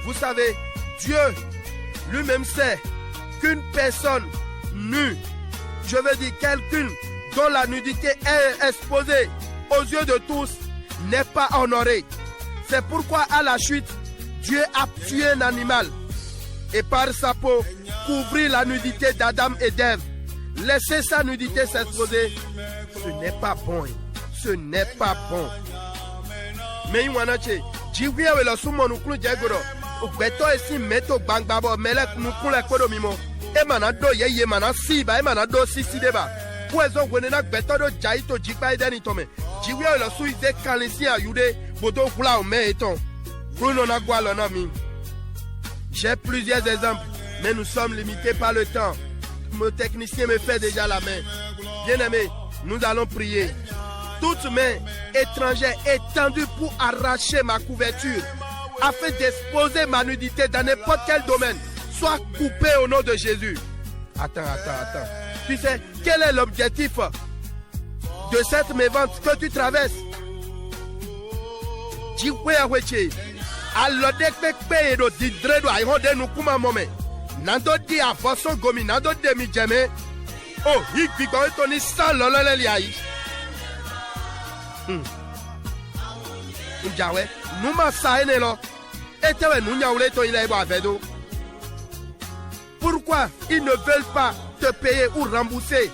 Vous savez, Dieu lui-même sait qu'une personne nue, je veux dire quelqu'un dont la nudité est exposée aux yeux de tous, n'est pas honoré. C'est pourquoi à la chute, Dieu a tué un animal et par sa peau couvrit la nudité d'Adam et d'Ève. Laisser sa nudité s'exposer, ce n'est pas bon. Ce n'est pas bon. Mais il y a un autre. Jiwi awe lo sumo nukulu jegoro. Ugbeto esi meto bangbabo melek nukulu ekodo mimo. E manado ye manasiba e manado sisi deba. Puezo gwenena gbeto do jaito jikpa edeni tome. Jiwi awe lo su ize kanisi ayude bodo kula ome eton. Bruno na gualo na mi. J'ai plusieurs exemples, mais nous sommes limités par le temps. Mon technicien me fait déjà la main. Bien-aimés, nous allons prier. Toute main étrangère étendue pour arracher ma couverture, afin d'exposer ma nudité dans n'importe quel domaine, soit coupée au nom de Jésus. Attends. Tu sais, quel est l'objectif de cette mévente que tu traverses? Alors dès que tu didredo ayonde nukuma moment nando di afoso gomi nando de mi jeme oh igbigo to ni san lolele ayi njawe numa sa ene lo etewe nunya ule to ile ibo avedo. Pourquoi ils ne veulent pas te payer ou rembourser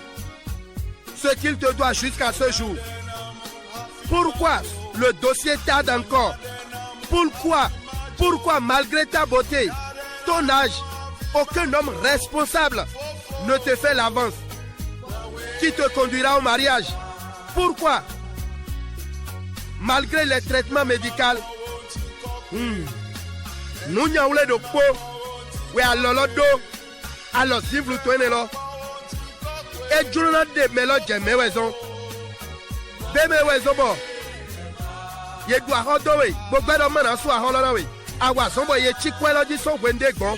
ce qu'ils te doivent jusqu'à ce jour? Pourquoi le dossier tarde encore? Pourquoi malgré ta beauté, ton âge, aucun homme responsable ne te fait l'avance qui te conduira au mariage? Pourquoi malgré les traitements médicaux, nous n'avons pas de peau, oui alors do, alors si vous tenez là, et je ne sais pas de mes raisons, bon. Ye doit rendre, beaucoup de gens sont à rendre. Awa sombo ye chikwela di so wende gon.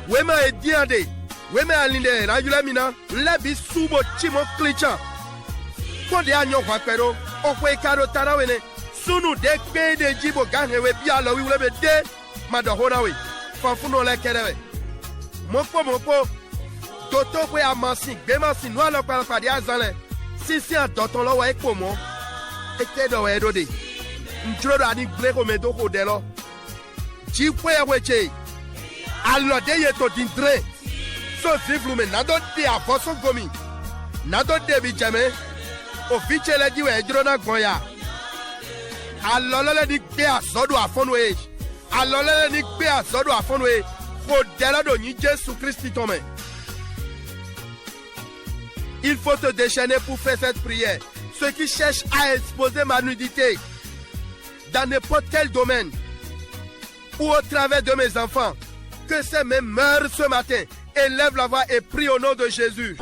Wema e diande, wema alinde na yula mina, lebi subo chimo klicha. Ko de anyo kwa pero, okwe karo tarawene, sunu de pe de jibo ganhe we bia lo wi lebe de madohona we. Fanfuno le kerewe. Moko toto kwe amansi, bemansi no alo kwa dia zanle. Sisi an doton lo wa ekomo. Ete do we do de. Njrodo ani bleko me do ko de lo. Jikwe weche alors de yeto dintre so vivlume nado de afoso gomi nado de bijame o fichele diwe ejrona gonya alolele ni gbe asodo afonu e alolele ni gbe asodo afonu e ko delado ni Jésus Christ tome. Il faut te déchaîner pour faire cette prière. Ceux qui cherchent à exposer ma nudité dans n'importe quel domaine ou au travers de mes enfants, que ces mêmes meurent ce matin, élève la voix et prie au nom de Jésus.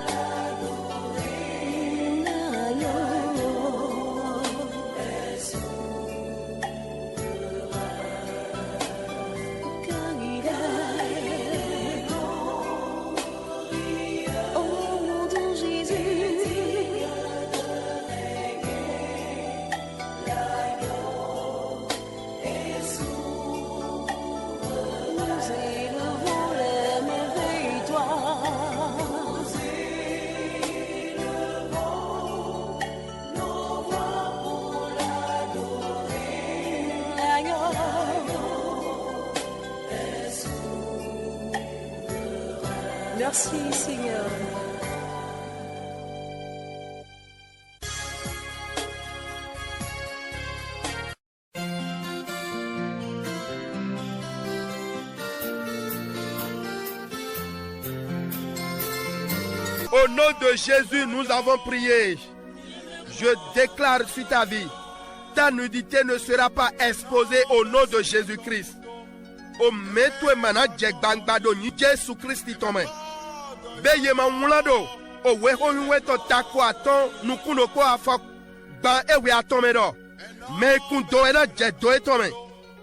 Merci Seigneur. Au nom de Jésus, nous avons prié. Je déclare sur ta vie, ta nudité ne sera pas exposée au nom de Jésus-Christ. O metwe mana jegbangbado ni Jésus Christ tome. Beye ma mulado o weho weto tako aton nukuno ko afok ba ewe atome do. Me kun do ena je do etome.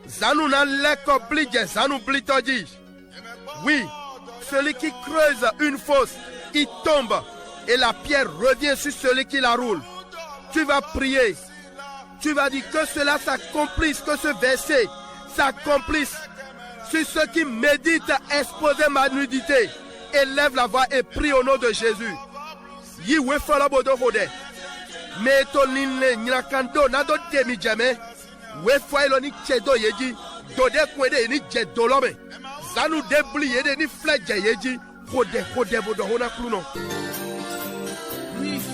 Zanu na leko blije zanu blitoji. Oui, celui qui creuse une fosse, il tombe et la pierre revient sur celui qui la roule. Tu vas prier. Tu vas dire que cela s'accomplisse, que ce verset s'accomplisse sur ceux qui méditent exposer ma nudité. Élève la voix et prie au nom de Jésus. Yiwe fala bodo hode. Meto ninle nyakando nado demi jame. We failo ni chedo yeji. Dode kwede ni jedolome. Zanu debli yede ni fleje yeji. Hode bodo hona kluno.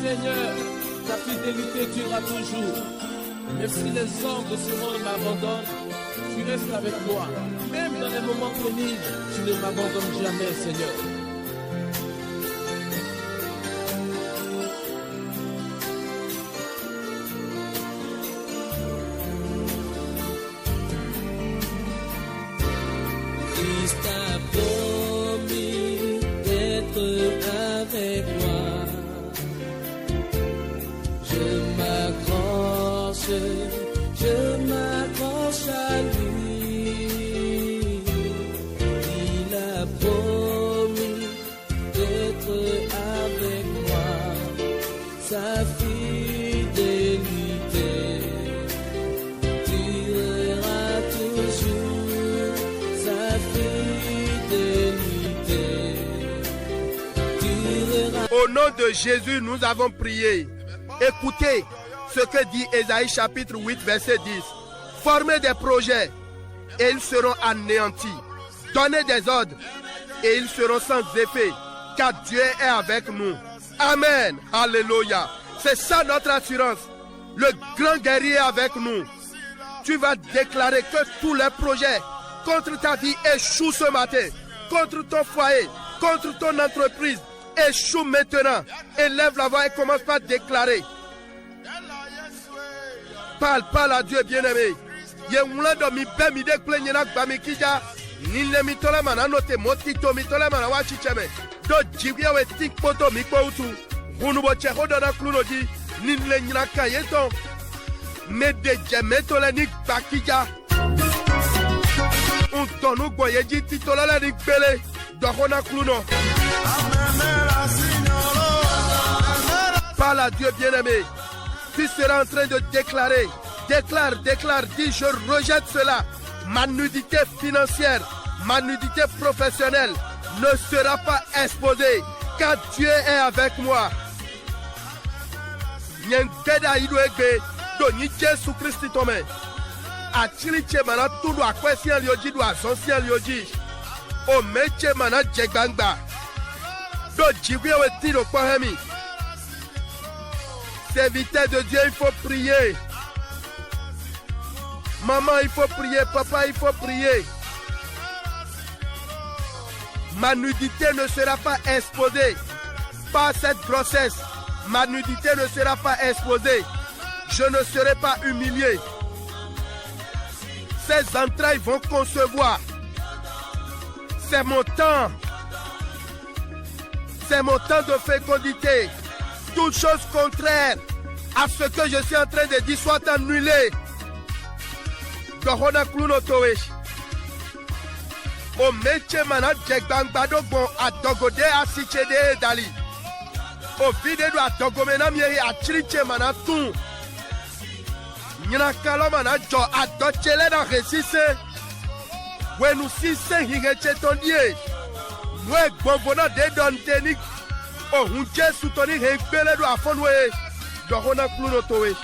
Seigneur, ta fidélité durera toujours. Même si les hommes de ce monde m'abandonnent, tu restes avec moi. Même dans les moments pénibles, tu ne m'abandonnes jamais, Seigneur. Christ a promis d'être avec moi. Je m'accroche à lui. Il a promis d'être avec moi. Sa fidélité durera toujours. Sa fidélité durera. Au nom de Jésus, nous avons prié. Écoutez ce que dit Ésaïe chapitre 8 verset 10. Formez des projets et ils seront anéantis. Donnez des ordres et ils seront sans effet, car Dieu est avec nous. Amen. Alléluia. C'est ça notre assurance. Le grand guerrier est avec nous. Tu vas déclarer que tous les projets contre ta vie échouent ce matin. Contre ton foyer, contre ton entreprise, échouent maintenant. Élève la voix et commence par déclarer. Parle à Dieu bien-aimé. Yewulando mi be mi de kple na gba mi kija. Ni le mi tola mana no te moti to mi tola mana wa chicheme. Do jiwe we tik poto mi ko utu. Hunu bo che hodo na kluno ji. Ni le nyina ka yeto. Me de jeme tola ni gba kija. Un tonu gboye ji ti tola la ni gbele. Do hona kluno. Parle à Dieu bien-aimé. Tu seras en train de déclarer. Déclare, dis je rejette cela. Ma nudité financière, ma nudité professionnelle ne sera pas exposée car Dieu est avec moi. Nyengeda idoegbe doni Jésus Christ tome. Achiliche mana tudu akwesi alioji du asonsi alioji. O meche mana jegbangba. Do jiwe we tiro pohemi. Serviteur de Dieu, il faut prier. Maman, il faut prier. Papa, il faut prier. Ma nudité ne sera pas exposée par cette grossesse. Ma nudité ne sera pas exposée. Je ne serai pas humilié. Ces entrailles vont concevoir. C'est mon temps. C'est mon temps de fécondité. Toute chose contraire à ce que je suis en train de dire soit annulée. Dohona kluno towe. O meche mana jegbangba bon adogode asichede dali. O vide do adogomena mieri achiriche mana tun. Nyina kalo mana jo adochele na resise. Wenu sise higeche tondie. Nwe gbonbona de don tenik. Oh, un Jésus toni hekbele do afonwe. Dohona kluno towe.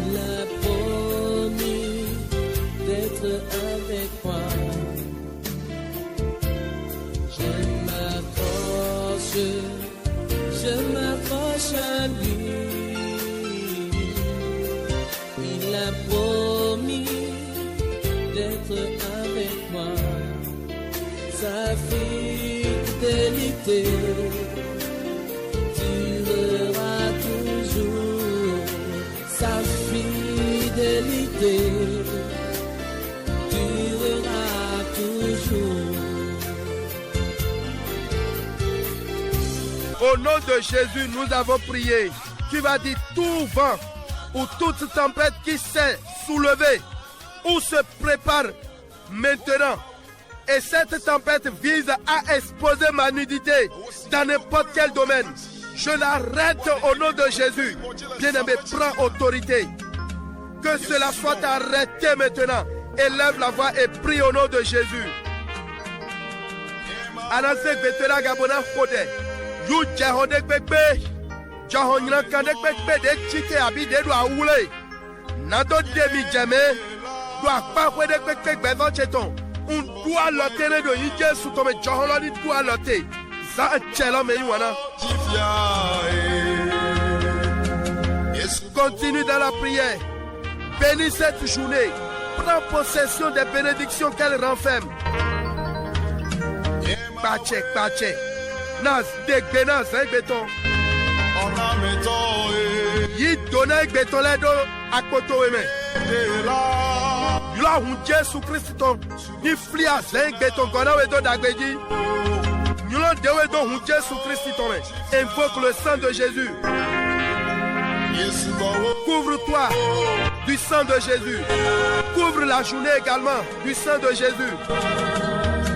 Il a promis d'être avec moi. Je m'accroche à lui. Il a promis d'être avec moi. Sa fidélité durera toujours. Sa fidélité durera toujours. Au nom de Jésus, nous avons prié. Tu vas dire tout vent ou toute tempête qui s'est soulevée ou se prépare maintenant. Et cette tempête vise à exposer ma nudité dans n'importe quel domaine. Je l'arrête au nom de Jésus. Bien-aimé, prends autorité. Que cela soit arrêté maintenant. Élève la voix et prie au nom de Jésus. Anase betera gabona khode. You jehode gbegbe. Jahonyna kande gbegbe de chike abi de do awule. Nado demi jeme. Do akpa khode gbegbe gbezo cheton. Un doit loter de yi Jésus comme Jaholo ni doit loter. Ça chelo me yiwana. Continue dans la prière. Bénis cette journée. Prends possession des bénédictions qu'elle renferme. Pache. Nas degbe nas béton. Yi donna béton ledo akoto weme. Là où Jésus Christ ton ni flia zeng béton gona wedo dagbeji. Nous l'on dewe do où Jésus Christ ton invoque le sang de Jésus. Couvre-toi du sang de Jésus. Couvre la journée également du sang de Jésus.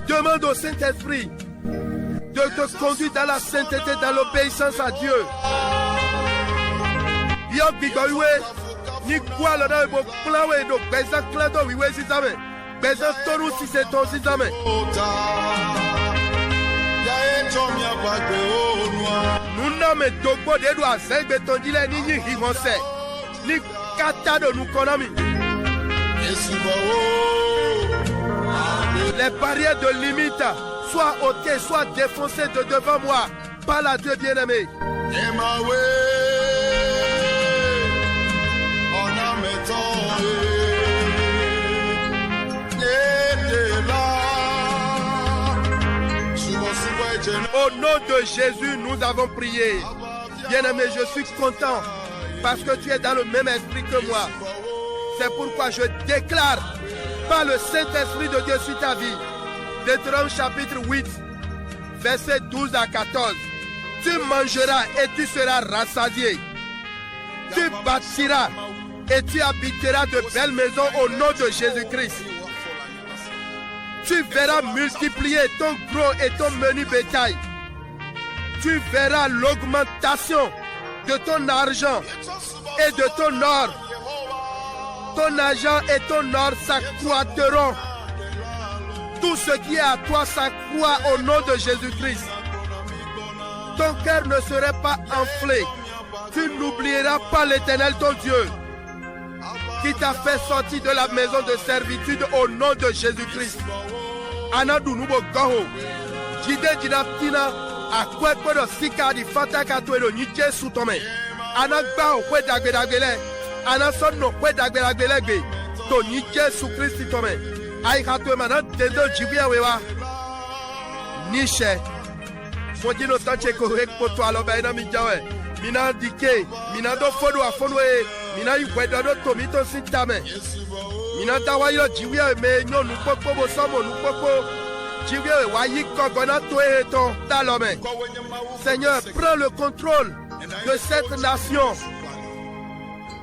Demande au Saint-Esprit de te conduire dans la sainteté, dans l'obéissance à Dieu. Ni quoi le na bo plawe do beza klado wiwe sizame. Beza toru si c'est ton sizame. Nous nommons Dogbo de doigts, c'est bétondile ni rigonse. Ni kata de nous konami. Les barrières de limite soient ôtées, soient défoncées de devant moi par la Dieu bien-aimé. Au nom de Jésus, nous avons prié. Bien-aimé, je suis content parce que tu es dans le même esprit que moi. C'est pourquoi je déclare par le Saint-Esprit de Dieu sur ta vie. Deutéronome chapitre 8, versets 12 à 14. Tu mangeras et tu seras rassasié. Tu bâtiras et tu habiteras de belles maisons au nom de Jésus-Christ. Tu verras multiplier ton gros et ton menu bétail. Tu verras l'augmentation de ton argent et de ton or. Ton argent et ton or s'accroîtront. Tout ce qui est à toi s'accroît au nom de Jésus-Christ. Ton cœur ne serait pas enflé. Tu n'oublieras pas l'Éternel ton Dieu qui t'a fait sortir de la maison de servitude au nom de Jésus-Christ. Anadu nubo goho. Jide jinaptina akwepo do sika di fata katwelo ni Jesu tome. Anagba okwe dagbele. Anason no kwe dagbele to ni Jesu Christ tome. Ai katwe mana dedo jibia wewa. Nishe. Modino tache korek poto aloba ina mijawe. Mina dike, mina do fodo afonwe, mina yukwedo do tomito sintame. Mina dawayo jiwia me nyo nukoko bo somo nukoko. Jiwia wayi kogona toe ton dalome. Seigneur, prends le contrôle de cette nation.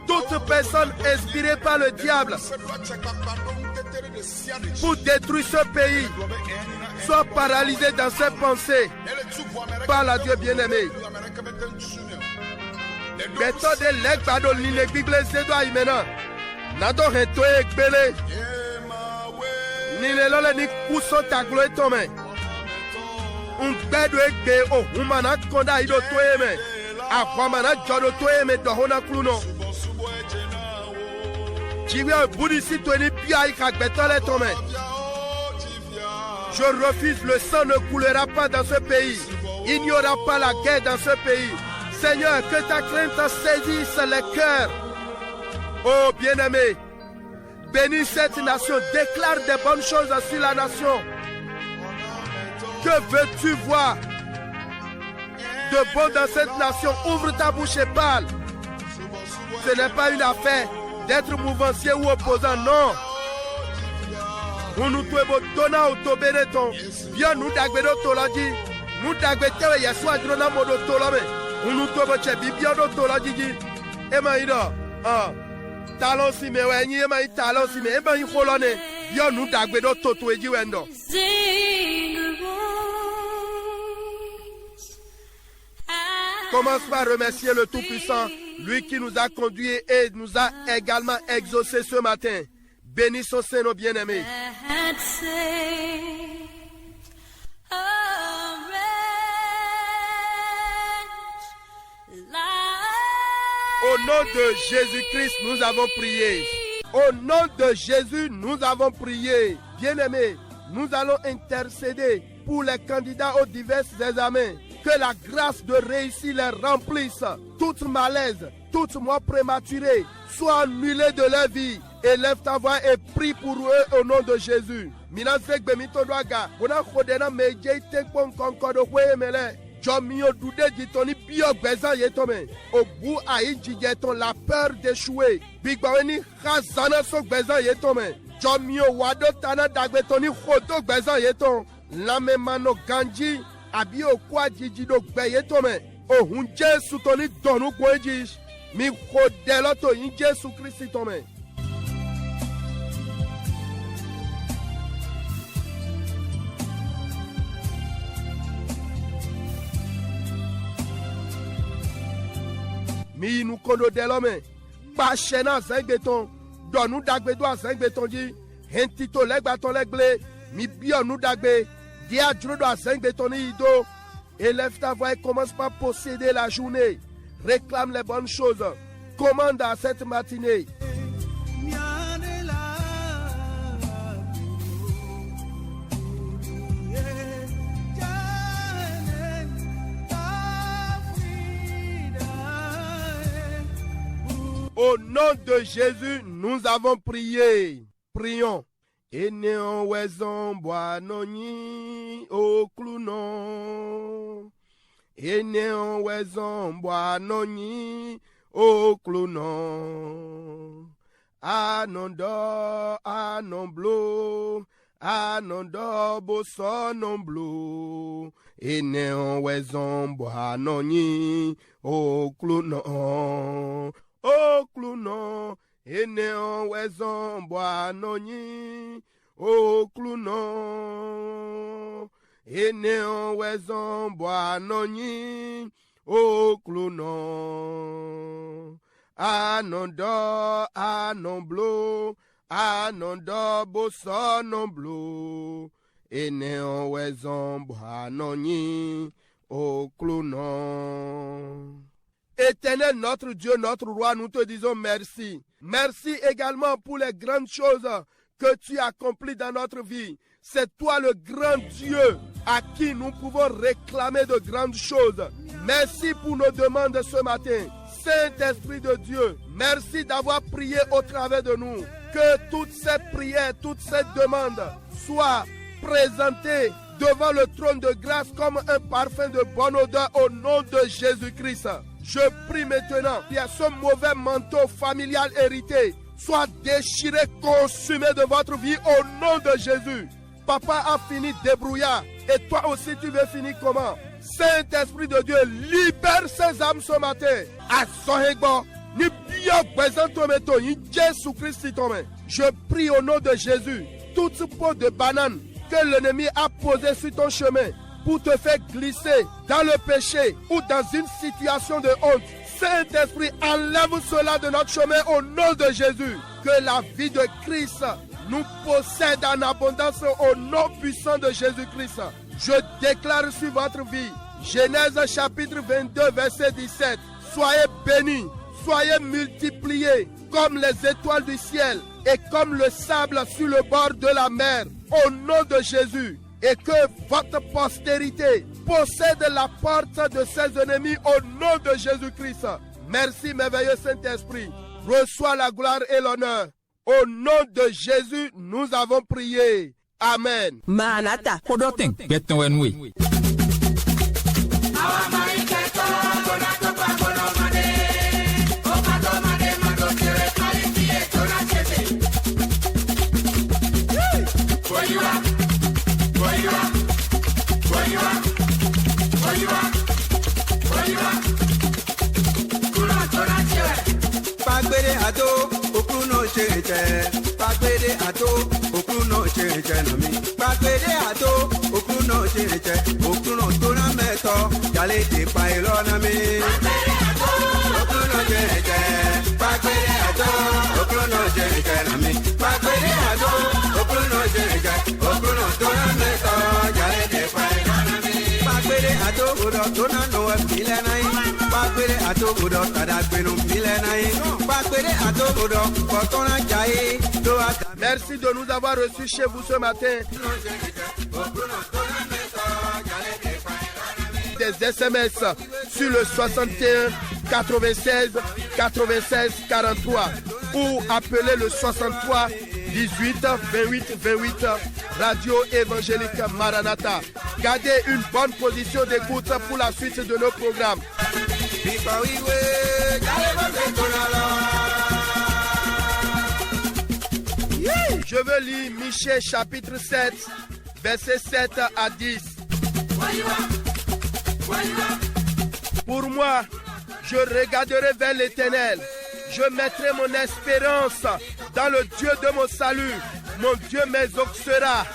Toute personne inspirée par le diable pour détruire ce pays soit paralysée dans ses pensées par la Dieu bien-aimé. Méthode l'egbado l'inéglible zedo aimena. Nado reto ekbele. Ni le lole ni kuso taglo etome. Bedo ekbe o humana konda ido toeme. Akwamana jodo toeme dohona kluno. Jiwe budisi toeni pia ikakbetole tome. Je refuse, le sang ne coulera pas dans ce pays. Il n'y aura pas la guerre dans ce pays. Seigneur, que ta crainte saisisse les cœurs. Oh bien-aimé, bénis cette nation, déclare des bonnes choses sur la nation. Que veux-tu voir de bon dans cette nation? Ouvre ta bouche et parle. Ce n'est pas une affaire d'être mouvancier ou opposant, non. Nous devons donner au Tobereton. Bien nous d'agbedo tolaji. Nous d'agbetewe yeswa drona modo tolame. Nous devons chebi bien do tolaji. Ema ido. Talon si me wenyi ema I talon si me ema I holone. Bien nous d'agbedo toto eji wendo. Commence par remercier le Tout-Puissant, lui qui nous a conduits et nous a également exaucés ce matin. Bénis son Saint, nos bien-aimés. Au nom de Jésus-Christ, nous avons prié. Au nom de Jésus, nous avons prié. Bien-aimés, nous allons intercéder pour les candidats aux divers examens. Que la grâce de réussir les remplisse. Toute malaise, toute mort prématurée soit annulée de leur vie. Élève ta voix et prie pour eux au nom de Jésus. La peur d'échouer. Abi okwa jiji do gbeye to me ohun Jésù tó ní donu gweji mi ko de lo to yin Jésù Kristi to me. Mi nu kondo de lo me pa chena zengbeton donu dagbe do zengbeton ji hentito legba ton legle mi bi onu dagbe. Élève ta voix et commence par posséder la journée. Réclame les bonnes choses. Commande à cette matinée. Au nom de Jésus, nous avons prié. Prions. Eneon wezon boanoni okluno. Eneon wezon boanoni okluno. Anondo anomblo. Anondo bosonomblo. Eneon wezon boanoni okluno. Okluno. Eneon wezon boanoni okluno. Eneon wezon boanoni okluno. Anondo anomblo. Anondo bosonomblo. Eneon wezon boanoni okluno. Éternel, notre Dieu, notre roi, nous te disons merci. Merci également pour les grandes choses que tu accomplis dans notre vie. C'est toi le grand Dieu à qui nous pouvons réclamer de grandes choses. Merci pour nos demandes ce matin. Saint-Esprit de Dieu, merci d'avoir prié au travers de nous. Que toutes ces prières, toutes ces demandes soient présentées devant le trône de grâce comme un parfum de bonne odeur au nom de Jésus-Christ. Je prie maintenant que ce mauvais manteau familial hérité soit déchiré, consumé de votre vie au nom de Jésus. Papa a fini débrouillard et toi aussi tu veux finir comment? Saint-Esprit de Dieu, libère ces âmes ce matin. Je prie au nom de Jésus, toute peau de banane que l'ennemi a posée sur ton chemin pour te faire glisser dans le péché ou dans une situation de honte. Saint-Esprit, enlève cela de notre chemin au nom de Jésus. Que la vie de Christ nous possède en abondance au nom puissant de Jésus-Christ. Je déclare sur votre vie, Genèse chapitre 22, verset 17. Soyez bénis, soyez multipliés comme les étoiles du ciel et comme le sable sur le bord de la mer. Au nom de Jésus. Et que votre postérité possède la porte de ses ennemis au nom de Jésus-Christ. Merci, merveilleux Saint-Esprit. Reçois la gloire et l'honneur. Au nom de Jésus, nous avons prié. Amen. Manata. Pagbede ato, okuno cheche. Pagbede ato, okuno cheche nami. Pagbede ato, okuno cheche. Okuno tona meto, yale te pailo nami. Pagbede ato, okuno cheche. Pagbede ato, okuno cheche nami. Pagbede ato, okuno cheche. Okuno tona meto, yale te pailo nami. Pagbede ato, okuno tona no apile nai. Pagbede ato odo tadagbenu milenaye. Pagbede ato odo kotona jaye. Merci de nous avoir reçus chez vous ce matin. Des SMS sur le 61 96 96 43 ou appelez le 63 18 28 28 Radio Évangélique Maranatha. Gardez une bonne position d'écoute pour la suite de nos programmes. Je veux lire Michée chapitre 7, versets 7 à 10. Pour moi, je regarderai vers l'Éternel. Je mettrai mon espérance dans le Dieu de mon salut. Mon Dieu m'exaucera.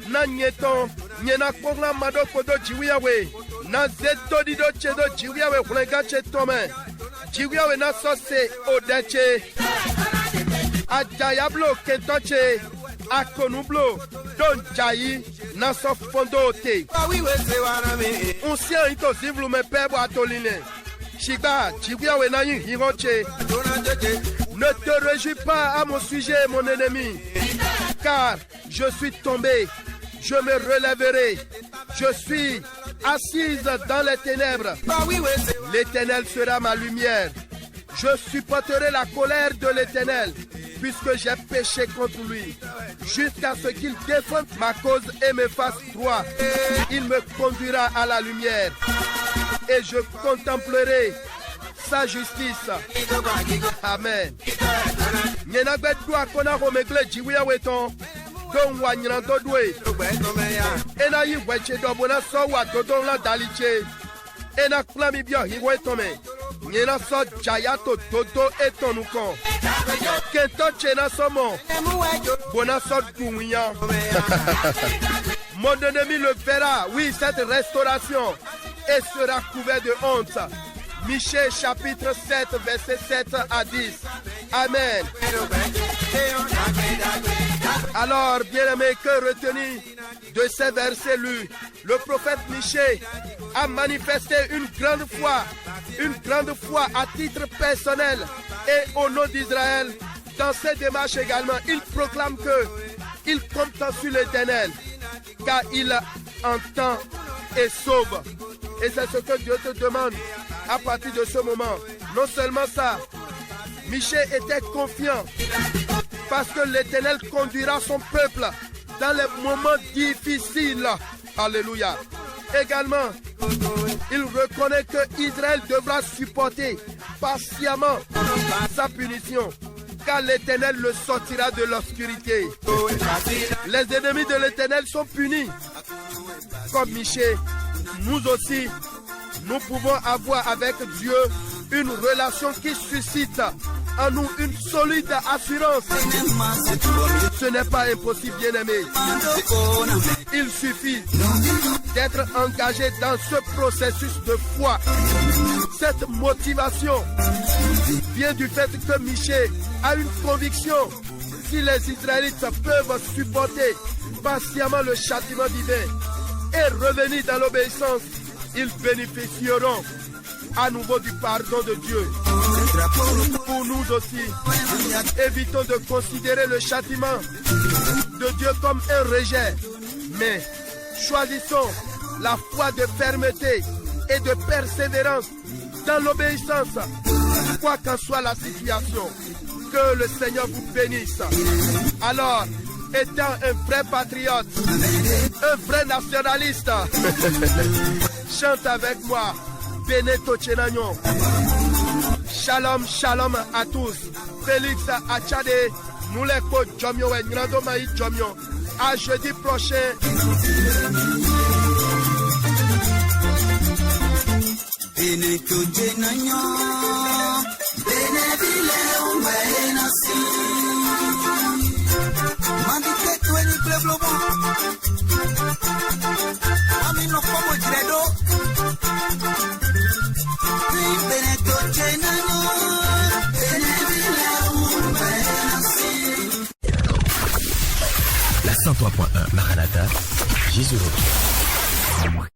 Nanyeton, nyena kongla mado kodo jiwiawe. Na zeto dido chedo jiwiawe kulenga chetome. Jiwiawe na sose odeche. Ajayablo kentoche. Akonublo don jayi na so fondote. Unsien ito zivlu me pebo atoline. Shiba, jiwiawe na yin hiroche. Ne te réjouis pas à mon sujet, mon ennemi, car je suis tombé, je me relèverai, je suis assise dans les ténèbres. L'Éternel sera ma lumière. Je supporterai la colère de l'Éternel, puisque j'ai péché contre lui, jusqu'à ce qu'il défende ma cause et me fasse droit. Il me conduira à la lumière, et je contemplerai sa justice. Amen. Nyenagbe dua kona romegle jiwia weton. Don wa nyanto dwe. Ena yi weche dobona so wa dodon la daliche. Ena klami bio hiwe tome. Nyena so jayato dodo etonukon. Kento chena somo. Bona so dumian. Mon ennemi le verra. Oui, cette restauration. Et sera couvert de honte. Michée chapitre 7, verset 7 à 10. Amen. Alors, bien-aimé, que retenir de ces versets lus? Le prophète Michée a manifesté une grande foi à titre personnel et au nom d'Israël. Dans ses démarches également, il proclame qu'il compte sur l'Éternel, car il entend et sauve. Et c'est ce que Dieu te demande à partir de ce moment. Non seulement ça, Michée était confiant parce que l'Éternel conduira son peuple dans les moments difficiles. Alléluia. Également, il reconnaît que Israël devra supporter patiemment sa punition, car l'Éternel le sortira de l'obscurité. Les ennemis de l'Éternel sont punis. Comme Michée, nous aussi, nous pouvons avoir avec Dieu une relation qui suscite en nous une solide assurance. Ce n'est pas impossible, bien-aimé. Il suffit d'être engagé dans ce processus de foi. Cette motivation vient du fait que Michée a une conviction. Si les Israélites peuvent supporter patiemment le châtiment divin et revenir dans l'obéissance, ils bénéficieront à nouveau du pardon de Dieu. Pour nous aussi, évitons de considérer le châtiment de Dieu comme un rejet, mais choisissons la foi de fermeté et de persévérance dans l'obéissance, quoi qu'en soit la situation. Que le Seigneur vous bénisse. Alors, étant un vrai patriote, un vrai nationaliste, chante avec moi Beneto Chenagnon. Shalom, shalom à tous. Félix Achade, Mouleko Djomio et Nrando Maï Djomio. À jeudi prochain. Beneto Chenagnon, Beneville Ouenasi. Mandike Tweni Pleblobo. Amino Komo Dredo. Beneto Chenagnon, Beneville Ouenasi. La 103.1 Maranatha, Jésus revient.